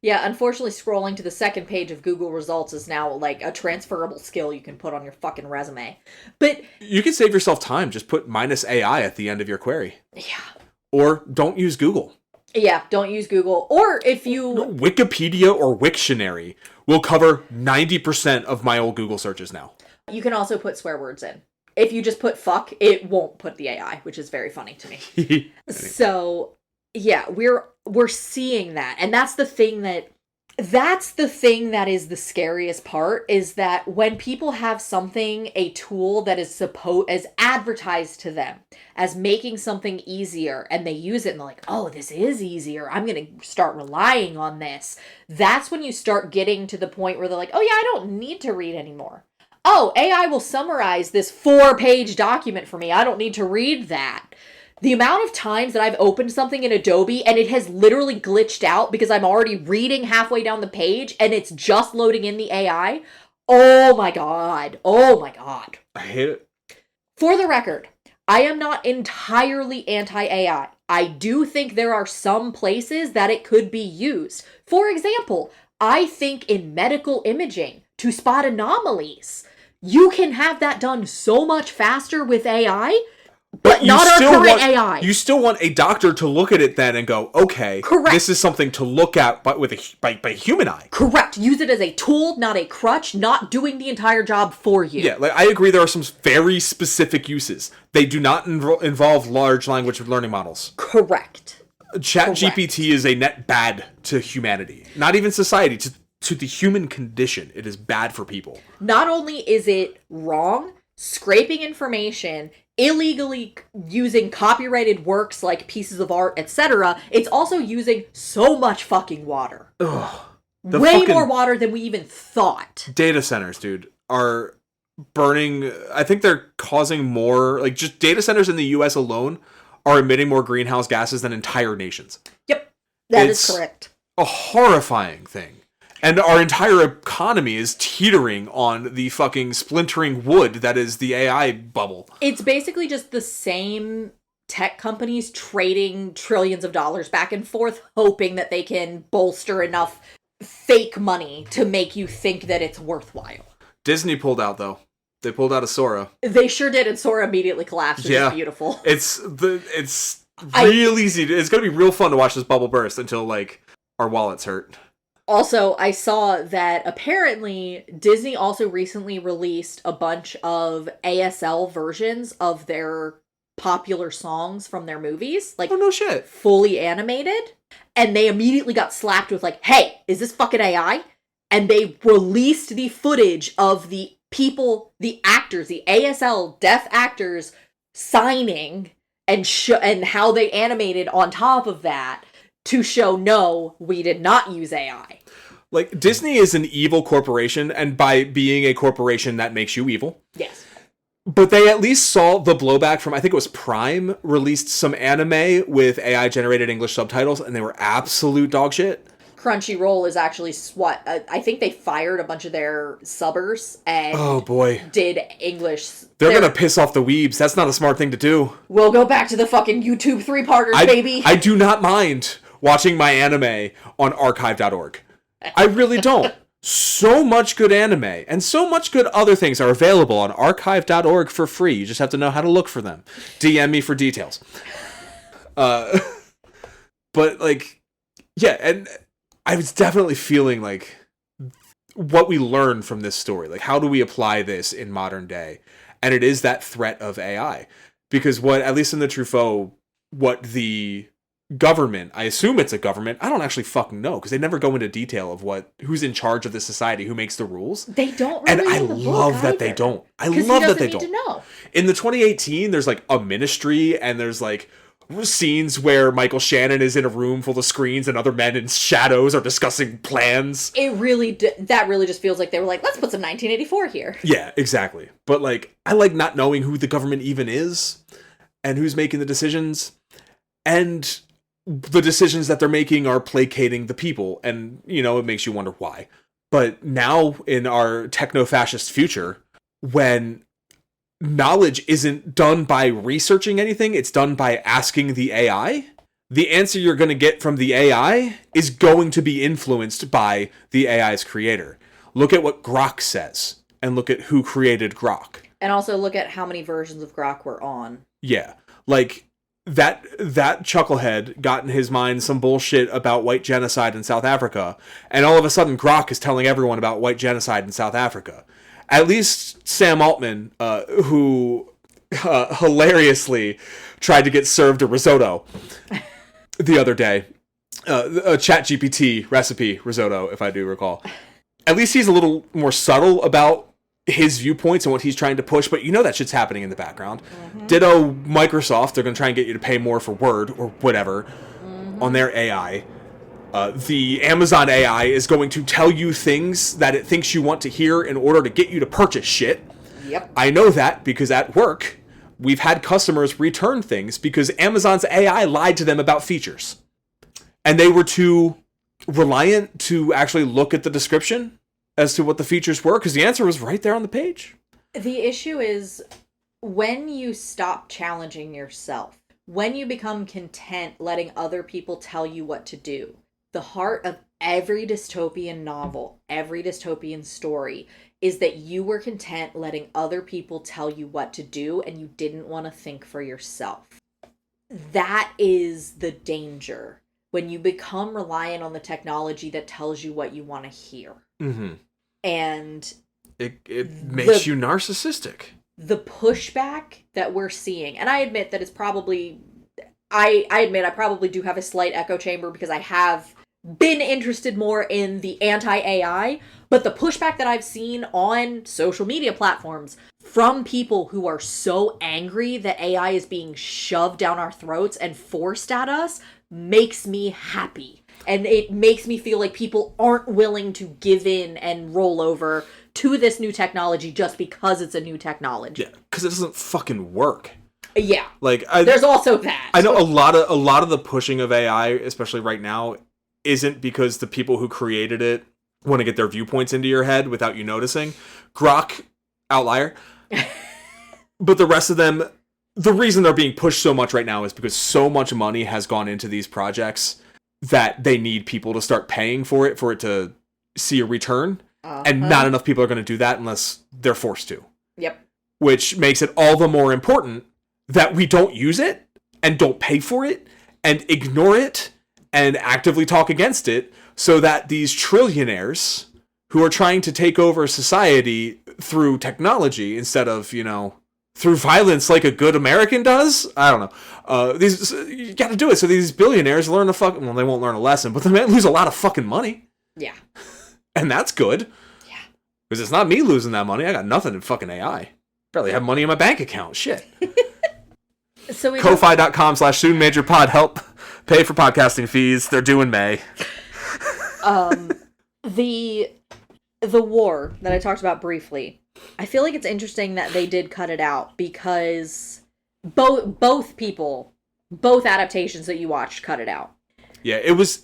Yeah, unfortunately, scrolling to the second page of Google results is now, like, a transferable skill you can put on your fucking resume. But... you can save yourself time. Just put -AI at the end of your query. Yeah. Or don't use Google. Yeah, don't use Google. Or if you... Wikipedia or Wiktionary will cover 90% of my old Google searches now. You can also put swear words in. If you just put fuck, it won't put the AI, which is very funny to me. So... yeah, we're seeing that. And that's the thing that is the scariest part, is that when people have something, a tool that is advertised to them as making something easier, and they use it and they're like, oh, this is easier, I'm going to start relying on this. That's when you start getting to the point where they're like, oh yeah, I don't need to read anymore. Oh, AI will summarize this 4-page document for me. I don't need to read that. The amount of times that I've opened something in Adobe and it has literally glitched out because I'm already reading halfway down the page and it's just loading in the AI. Oh my god. Oh my god. I hate it. For the record, I am not entirely anti-AI. I do think there are some places that it could be used. For example, I think in medical imaging, to spot anomalies, you can have that done so much faster with AI, but not our current AI. You still want a doctor to look at it then and go, okay, correct, this is something to look at but by a human eye. Correct. Use it as a tool, not a crutch, not doing the entire job for you. Yeah, like I agree there are some very specific uses. They do not involve large language learning models. Correct. ChatGPT is a net bad to humanity. Not even society, to the human condition. It is bad for people. Not only is it wrong, scraping information, illegally using copyrighted works like pieces of art, etc., it's also using so much fucking water. Ugh. Way more water than we even thought. Data centers, dude, are burning. I think they're causing more, like, just data centers in the US alone are emitting more greenhouse gases than entire nations. Yep, that is correct. A horrifying thing. And our entire economy is teetering on the fucking splintering wood that is the AI bubble. It's basically just the same tech companies trading trillions of dollars back and forth, hoping that they can bolster enough fake money to make you think that it's worthwhile. Disney pulled out, though. They pulled out of Sora. They sure did, and Sora immediately collapsed, which is beautiful. It's real easy. It's going to be real fun to watch this bubble burst until, like, our wallets hurt. Also, I saw that apparently Disney also recently released a bunch of ASL versions of their popular songs from their movies. Like, oh, no shit. Fully animated. And they immediately got slapped with, like, hey, is this fucking AI? And they released the footage of the people, the actors, the ASL deaf actors signing and how they animated on top of that to show, no, we did not use AI. Like, Disney is an evil corporation, and by being a corporation, that makes you evil. Yes. But they at least saw the blowback from, I think it was Prime, released some anime with AI-generated English subtitles, and they were absolute dog shit. Crunchyroll is actually I think they fired a bunch of their subbers and oh boy, did English. They're gonna piss off the weebs. That's not a smart thing to do. We'll go back to the fucking YouTube 3-parters, baby. I do not mind watching my anime on archive.org. I really don't. So much good anime and so much good other things are available on archive.org for free. You just have to know how to look for them. DM me for details. But like, yeah, and I was definitely feeling like what we learned from this story. Like, how do we apply this in modern day? And it is that threat of AI. Because what, at least in the Truffaut, what the government, I assume it's a government, I don't actually fucking know, because they never go into detail of who's in charge of the society, who makes the rules. They don't really. And I love that they don't. I love that they don't. To know. In the 2018, there's like a ministry, and there's like scenes where Michael Shannon is in a room full of screens and other men in shadows are discussing plans. It really, that really just feels like they were like, let's put some 1984 here. Yeah, exactly. But like, I like not knowing who the government even is and who's making the decisions. And the decisions that they're making are placating the people. And, you know, it makes you wonder why. But now in our techno-fascist future, when knowledge isn't done by researching anything, it's done by asking the AI. The answer you're going to get from the AI is going to be influenced by the AI's creator. Look at what Grok says, and look at who created Grok. And also look at how many versions of Grok were on. Yeah, like that chucklehead got in his mind some bullshit about white genocide in South Africa, and all of a sudden Grok is telling everyone about white genocide in South Africa. At least Sam Altman, who hilariously tried to get served a risotto the other day, a ChatGPT recipe risotto, if I do recall. At least he's a little more subtle about his viewpoints and what he's trying to push, but you know that shit's happening in the background. Mm-hmm. Ditto Microsoft, they're going to try and get you to pay more for Word or whatever on their AI. The Amazon AI is going to tell you things that it thinks you want to hear in order to get you to purchase shit. Yep. I know that because at work, we've had customers return things because Amazon's AI lied to them about features. And they were too reliant to actually look at the description as to what the features were, because the answer was right there on the page. The issue is when you stop challenging yourself, when you become content letting other people tell you what to do. The heart of every dystopian novel, every dystopian story, is that you were content letting other people tell you what to do and you didn't want to think for yourself. That is the danger when you become reliant on the technology that tells you what you want to hear. Mm-hmm. And it makes you narcissistic. The pushback that we're seeing, and I admit that it's probably, I admit I probably do have a slight echo chamber because I have been interested more in the anti-AI, but the pushback that I've seen on social media platforms from people who are so angry that AI is being shoved down our throats and forced at us makes me happy. And it makes me feel like people aren't willing to give in and roll over to this new technology just because it's a new technology. Yeah, because it doesn't fucking work. Yeah. Like there's also that. I know a lot of the pushing of AI, especially right now, isn't because the people who created it want to get their viewpoints into your head without you noticing. Grok, outlier. But the rest of them, the reason they're being pushed so much right now is because so much money has gone into these projects that they need people to start paying for it to see a return. And not enough people are going to do that unless they're forced to. Yep. Which makes it all the more important that we don't use it and don't pay for it and ignore it and actively talk against it so that these trillionaires who are trying to take over society through technology instead of, through violence like a good American does? I don't know. You got to do it so these billionaires learn they won't learn a lesson, but they might lose a lot of fucking money. Yeah. And that's good. Yeah. Because it's not me losing that money. I got nothing in fucking AI. Barely have money in my bank account. Shit. So Ko-fi.com/soonmajorpod. Help pay for podcasting fees. They're due in May. The war that I talked about briefly, I feel like it's interesting that they did cut it out because both adaptations that you watched cut it out. Yeah, it was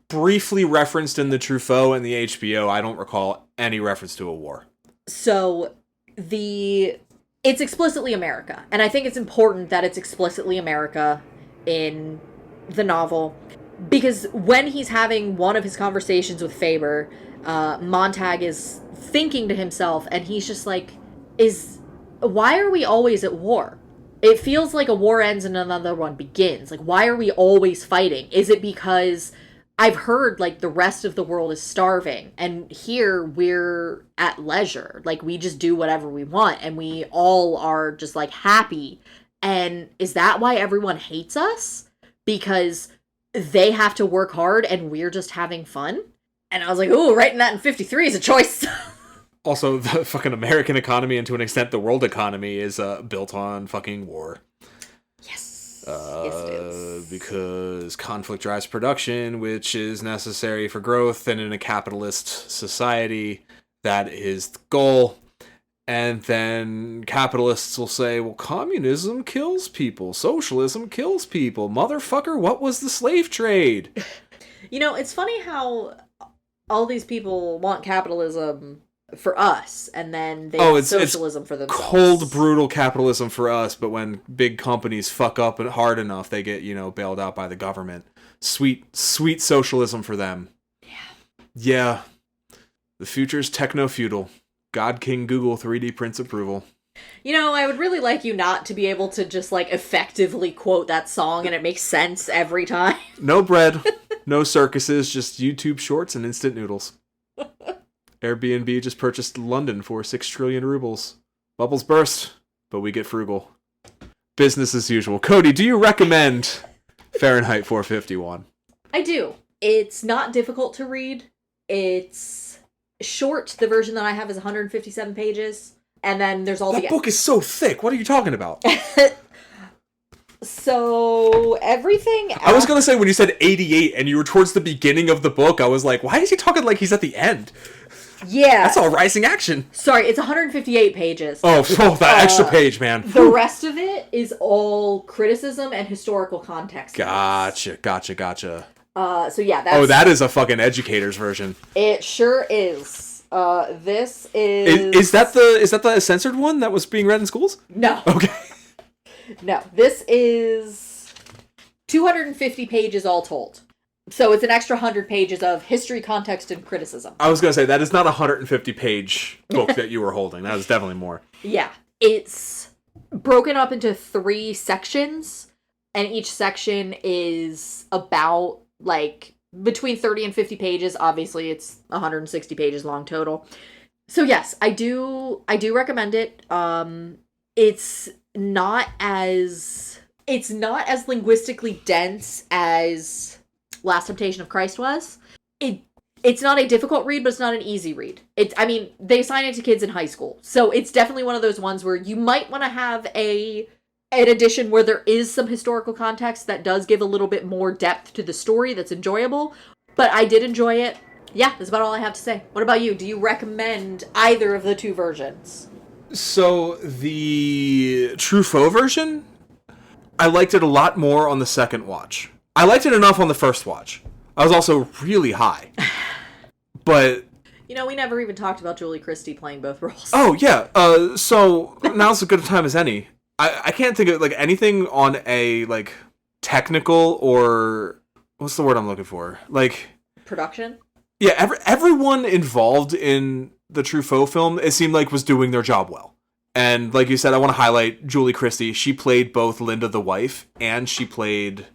briefly referenced in the Truffaut and the HBO. I don't recall any reference to a war. So it's explicitly America, and I think it's important that it's explicitly America in the novel, because when he's having one of his conversations with Faber, Montag is thinking to himself, and he's just like, why are we always at war? It feels like a war ends and another one begins. Like, why are we always fighting? Is it because I've heard, like, the rest of the world is starving, and here we're at leisure. Like, we just do whatever we want, and we all are just, like, happy. And is that why everyone hates us? Because they have to work hard, and we're just having fun? And I was like, ooh, writing that in 53 is a choice. Also, the fucking American economy, and to an extent the world economy, is built on fucking war. Yes. Yes, it is. Because conflict drives production, which is necessary for growth, and in a capitalist society, that is the goal. And then capitalists will say, well, communism kills people. Socialism kills people. Motherfucker, what was the slave trade? It's funny how all these people want capitalism for us, and then they want socialism for themselves. Cold, brutal capitalism for us, but when big companies fuck up hard enough, they get, bailed out by the government. Sweet, sweet socialism for them. Yeah. The future's techno-feudal. God King Google 3D prints approval. I would really like you not to be able to just, like, effectively quote that song and it makes sense every time. No bread, no circuses, just YouTube shorts and instant noodles. Airbnb just purchased London for 6 trillion rubles. Bubbles burst, but we get frugal. Business as usual. Cody, do you recommend Fahrenheit 451? I do. It's not difficult to read. It's short. The version that I have is 157 pages. And then there's all that book is so thick. What are you talking about? So everything. I was going to say when you said 88 and you were towards the beginning of the book, I was like, why is he talking like he's at the end? Yeah. That's all rising action. Sorry, it's 158 pages. Oh, that extra page, man. The rest of it is all criticism and historical context. Gotcha. So yeah, that's... Oh, that is a fucking educator's version. It sure is. This is... Is that the censored one that was being read in schools? No. Okay. No, this is 250 pages all told. So it's an extra 100 pages of history, context, and criticism. I was going to say, that is not a 150-page book that you were holding. That is definitely more. Yeah. It's broken up into 3 sections, and each section is about, like, between 30 and 50 pages. Obviously, it's 160 pages long total. So yes, I do recommend it. It's not as linguistically dense as Last Temptation of Christ was. It's not a difficult read, but it's not an easy read. They assign it to kids in high school. So it's definitely one of those ones where you might want to have an edition where there is some historical context that does give a little bit more depth to the story that's enjoyable. But I did enjoy it. Yeah, that's about all I have to say. What about you? Do you recommend either of the 2 versions? So the Truffaut version, I liked it a lot more on the second watch. I liked it enough on the first watch. I was also really high. But... You know, we never even talked about Julie Christie playing both roles. Oh, yeah. So now's as good a time as any. I can't think of, like, anything on a, like, technical or... What's the word I'm looking for? Like... Production? Yeah, everyone involved in the Truffaut film, it seemed like, was doing their job well. And like you said, I want to highlight Julie Christie. She played both Linda the wife, and she played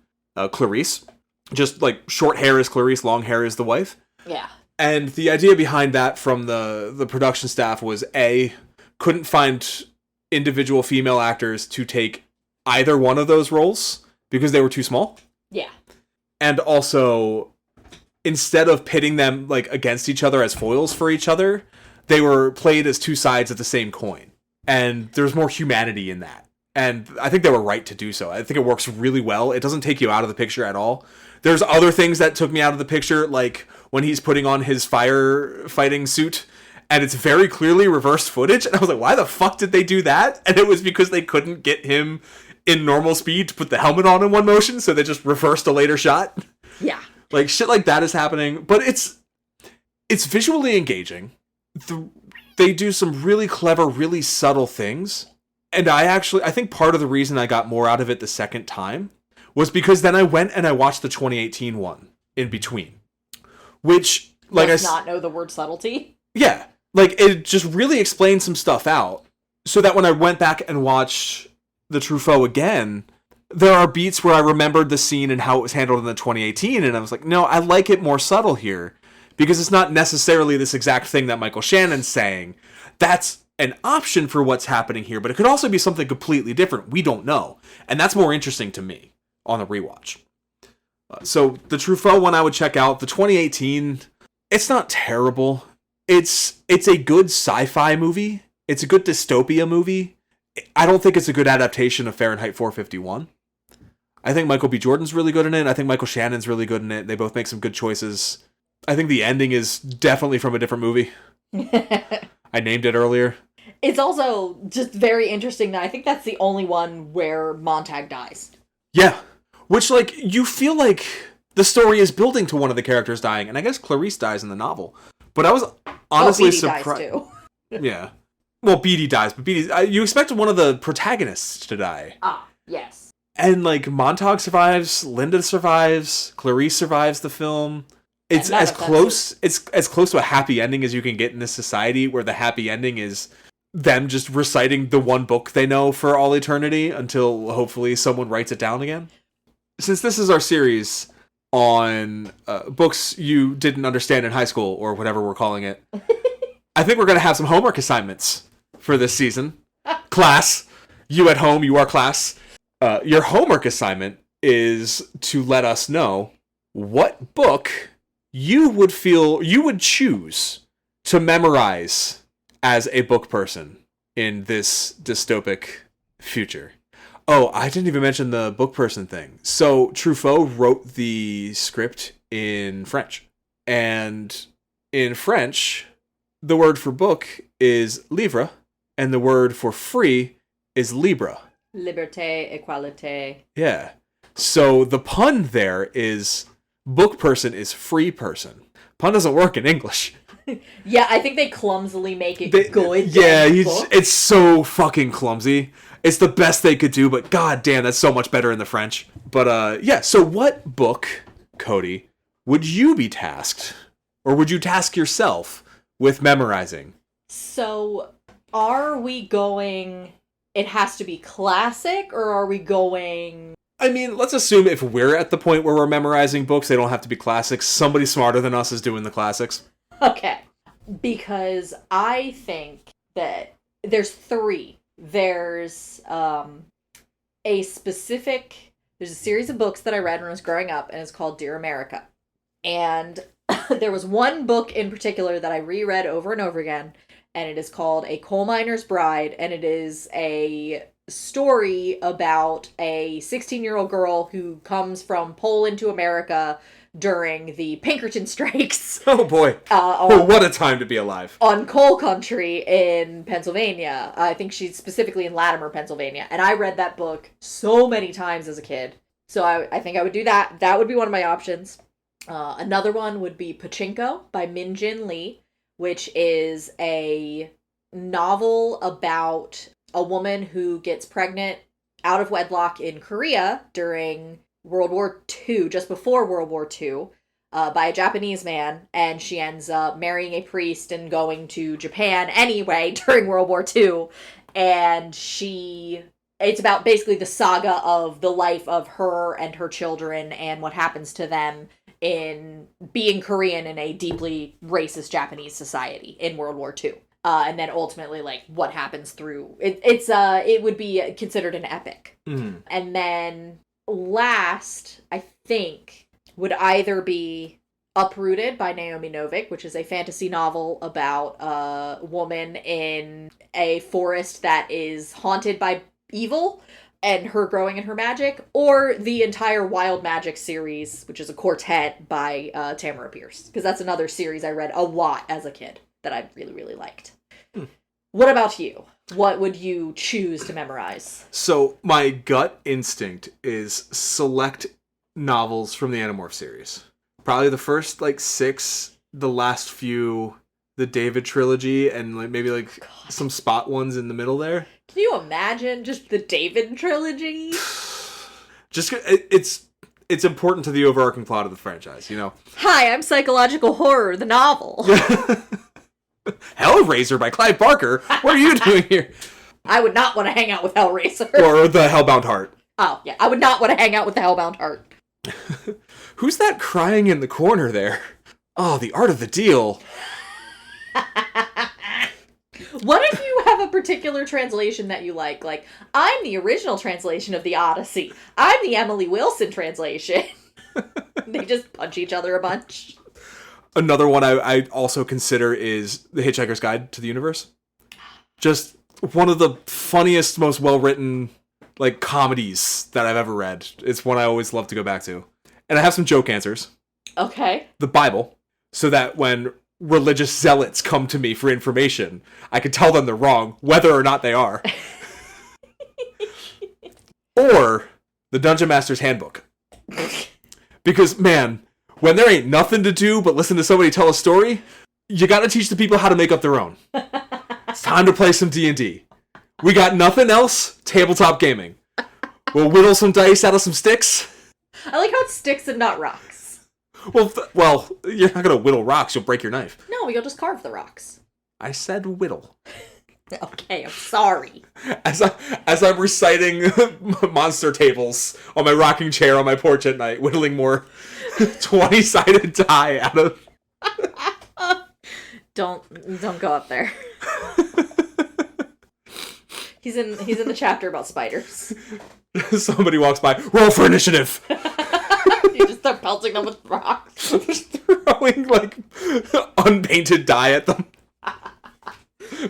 Clarice. Just, like, short hair is Clarice, long hair is the wife. Yeah. And the idea behind that from the production staff was, A, couldn't find individual female actors to take either one of those roles because they were too small. Yeah. And also, instead of pitting them, like, against each other as foils for each other, they were played as 2 sides of the same coin. And there's more humanity in that. And I think they were right to do so. I think it works really well. It doesn't take you out of the picture at all. There's other things that took me out of the picture, like when he's putting on his firefighting suit, and it's very clearly reversed footage. And I was like, why the fuck did they do that? And it was because they couldn't get him in normal speed to put the helmet on in one motion, so they just reversed a later shot. Yeah. Like, shit like that is happening. But it's visually engaging. They do some really clever, really subtle things. And I think part of the reason I got more out of it the second time was because then I went and I watched the 2018 one in between. Which, like, does not know the word subtlety? Yeah. Like, it just really explained some stuff out. So that when I went back and watched the Truffaut again, there are beats where I remembered the scene and how it was handled in the 2018, and I was like, no, I like it more subtle here. Because it's not necessarily this exact thing that Michael Shannon's saying. That's an option for what's happening here, but it could also be something completely different. We don't know. And that's more interesting to me on the rewatch. So the Truffaut one I would check out. The 2018, it's not terrible. It's a good sci-fi movie. It's a good dystopia movie. I don't think it's a good adaptation of Fahrenheit 451. I think Michael B. Jordan's really good in it. I think Michael Shannon's really good in it. They both make some good choices. I think the ending is definitely from a different movie. I named it earlier. It's also just very interesting that I think that's the only one where Montag dies. Yeah. Which, like, you feel like the story is building to one of the characters dying. And I guess Clarice dies in the novel. But I was honestly surprised. Dies too. Yeah. Well, Beatty dies, but you expected one of the protagonists to die. Ah, yes. And, like, Montag survives, Linda survives, Clarice survives the film. It's as close to a happy ending as you can get in this society, where the happy ending is them just reciting the one book they know for all eternity until hopefully someone writes it down again. Since this is our series on books you didn't understand in high school, or whatever we're calling it, I think we're going to have some homework assignments for this season. Class, you at home, you are class. Your homework assignment is to let us know what book you would choose to memorize as a book person in this dystopic future. Oh, I didn't even mention the book person thing. So Truffaut wrote the script in French. And in French, the word for book is livre, and the word for free is libra. Liberté, equalité. Yeah. So the pun there is book person is free person. Pun doesn't work in English. Yeah, I think they clumsily make it good. Yeah, it's so fucking clumsy. It's the best they could do, but god damn, that's so much better in the French. But yeah, so what book, Cody, would you be tasked, or would you task yourself with memorizing? So, are we going, it has to be classic, or are we going... I mean, let's assume if we're at the point where we're memorizing books, they don't have to be classics. Somebody smarter than us is doing the classics. Okay. Because I think that there's 3. There's a series of books that I read when I was growing up, and it's called Dear America. And there was one book in particular that I reread over and over again, and it is called A Coal Miner's Bride, and it is a story about a 16-year-old girl who comes from Poland to America during the Pinkerton strikes. Oh boy. What a time to be alive. On coal country in Pennsylvania. I think she's specifically in Latimer, Pennsylvania. And I read that book so many times as a kid. So I think I would do that. That would be one of my options. Another one would be Pachinko by Min Jin Lee, which is a novel about a woman who gets pregnant out of wedlock in Korea during World War II, just before World War II, by a Japanese man, and she ends up marrying a priest and going to Japan anyway during World War II, and it's about basically the saga of the life of her and her children and what happens to them in being Korean in a deeply racist Japanese society in World War II. And then ultimately, like, what happens through... It would be considered an epic. Mm. And then last, I think, would either be Uprooted by Naomi Novik, which is a fantasy novel about a woman in a forest that is haunted by evil and her growing in her magic, or the entire Wild Magic series, which is a quartet by Tamara Pierce, because that's another series I read a lot as a kid that I really, really liked. What about you? What would you choose to memorize? So my gut instinct is select novels from the Animorph series. Probably the first 6, the last few, the David trilogy, and maybe some spot ones in the middle there. Can you imagine just the David trilogy? Just it's important to the overarching plot of the franchise, you know. Hi, I'm Psychological Horror, the novel. Hellraiser by Clive Barker? What are you doing here? I would not want to hang out with Hellraiser. Or the Hellbound Heart. Oh, yeah. I would not want to hang out with the Hellbound Heart. Who's that crying in the corner there? Oh, the art of the deal. What if you have a particular translation that you like? Like, I'm the original translation of the Odyssey. I'm the Emily Wilson translation. They just punch each other a bunch. Another one I also consider is The Hitchhiker's Guide to the Universe. Just one of the funniest, most well-written, comedies that I've ever read. It's one I always love to go back to. And I have some joke answers. Okay. The Bible, so that when religious zealots come to me for information, I can tell them they're wrong, whether or not they are. Or the Dungeon Master's Handbook. Because, man, when there ain't nothing to do but listen to somebody tell a story, you gotta teach the people how to make up their own. It's time to play some D&D. We got nothing else, tabletop gaming. We'll whittle some dice out of some sticks. I like how it's sticks and not rocks. Well, you're not gonna whittle rocks, you'll break your knife. No, you'll just carve the rocks. I said whittle. Okay, I'm sorry. As I'm reciting monster tables on my rocking chair on my porch at night, whittling more 20-sided die out of... Don't go up there. He's in the chapter about spiders. Somebody walks by, roll for initiative! You just start pelting them with rocks. Just throwing, unpainted die at them.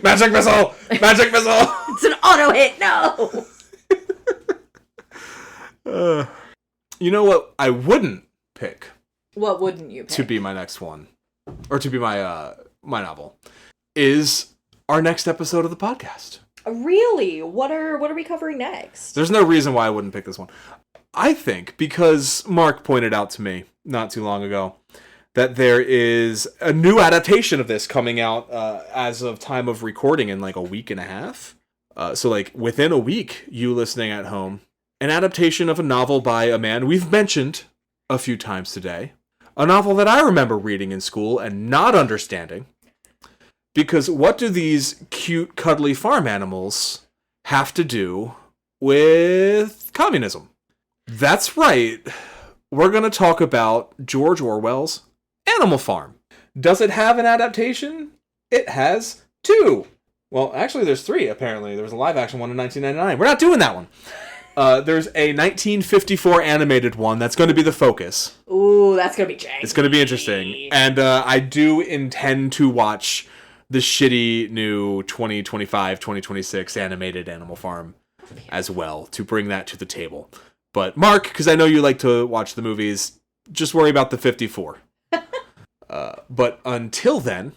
Magic missile! Magic missile! It's an auto hit, no! You know what I wouldn't pick? What wouldn't you pick? To be my next one. Or to be my my novel. is our next episode of the podcast. Really? What are we covering next? There's no reason why I wouldn't pick this one. I think because Mark pointed out to me not too long ago that there is a new adaptation of this coming out as of time of recording in like a week and a half. So like within a week, you listening at home, an adaptation of a novel by a man we've mentioned a few times today. A novel that I remember reading in school and not understanding. Because what do these cute, cuddly farm animals have to do with communism? That's right. We're going to talk about George Orwell's Animal Farm. Does it have an adaptation? It has 2. Well, actually, there's 3, apparently. There was a live-action one in 1999. We're not doing that one. There's a 1954 animated one that's going to be the focus. Ooh, that's going to be janky. It's going to be interesting. And I do intend to watch the shitty new 2025, 2026 animated Animal Farm as well, to bring that to the table. But Mark, because I know you like to watch the movies, just worry about the 54. But until then,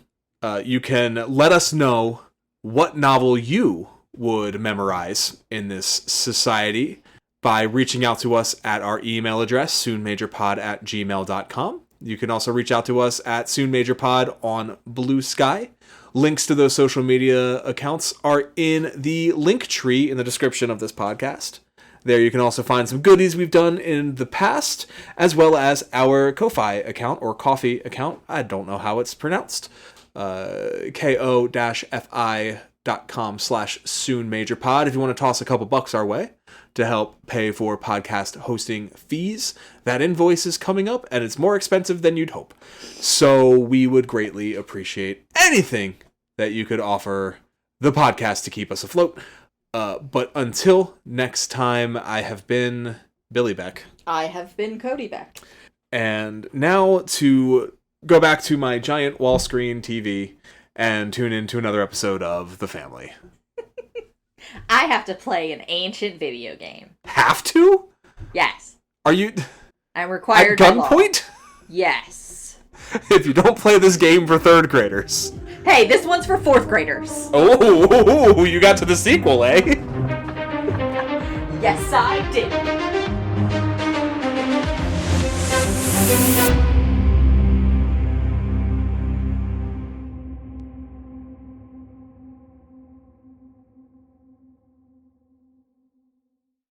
you can let us know what novel you would memorize in this society by reaching out to us at our email address, soonmajorpod@gmail.com. You can also reach out to us at soonmajorpod on Blue Sky. Links to those social media accounts are in the link tree in the description of this podcast. There you can also find some goodies we've done in the past, as well as our Ko-Fi account, or Coffee account. I don't know how it's pronounced. ko-fi.com/soonmajorpod if you want to toss a couple bucks our way to help pay for podcast hosting fees. That invoice is coming up, and it's more expensive than you'd hope. So we would greatly appreciate anything that you could offer the podcast to keep us afloat. But until next time, I have been Billy Beck. I have been Cody Beck. And now to go back to my giant wall screen TV and tune into another episode of The Family. I have to play an ancient video game. Have to? Yes. Are you... I'm required at by law. gunpoint? Yes. If you don't play this game for 3rd graders. Hey, this one's for 4th graders. Oh, you got to the sequel, eh? Yes, I did.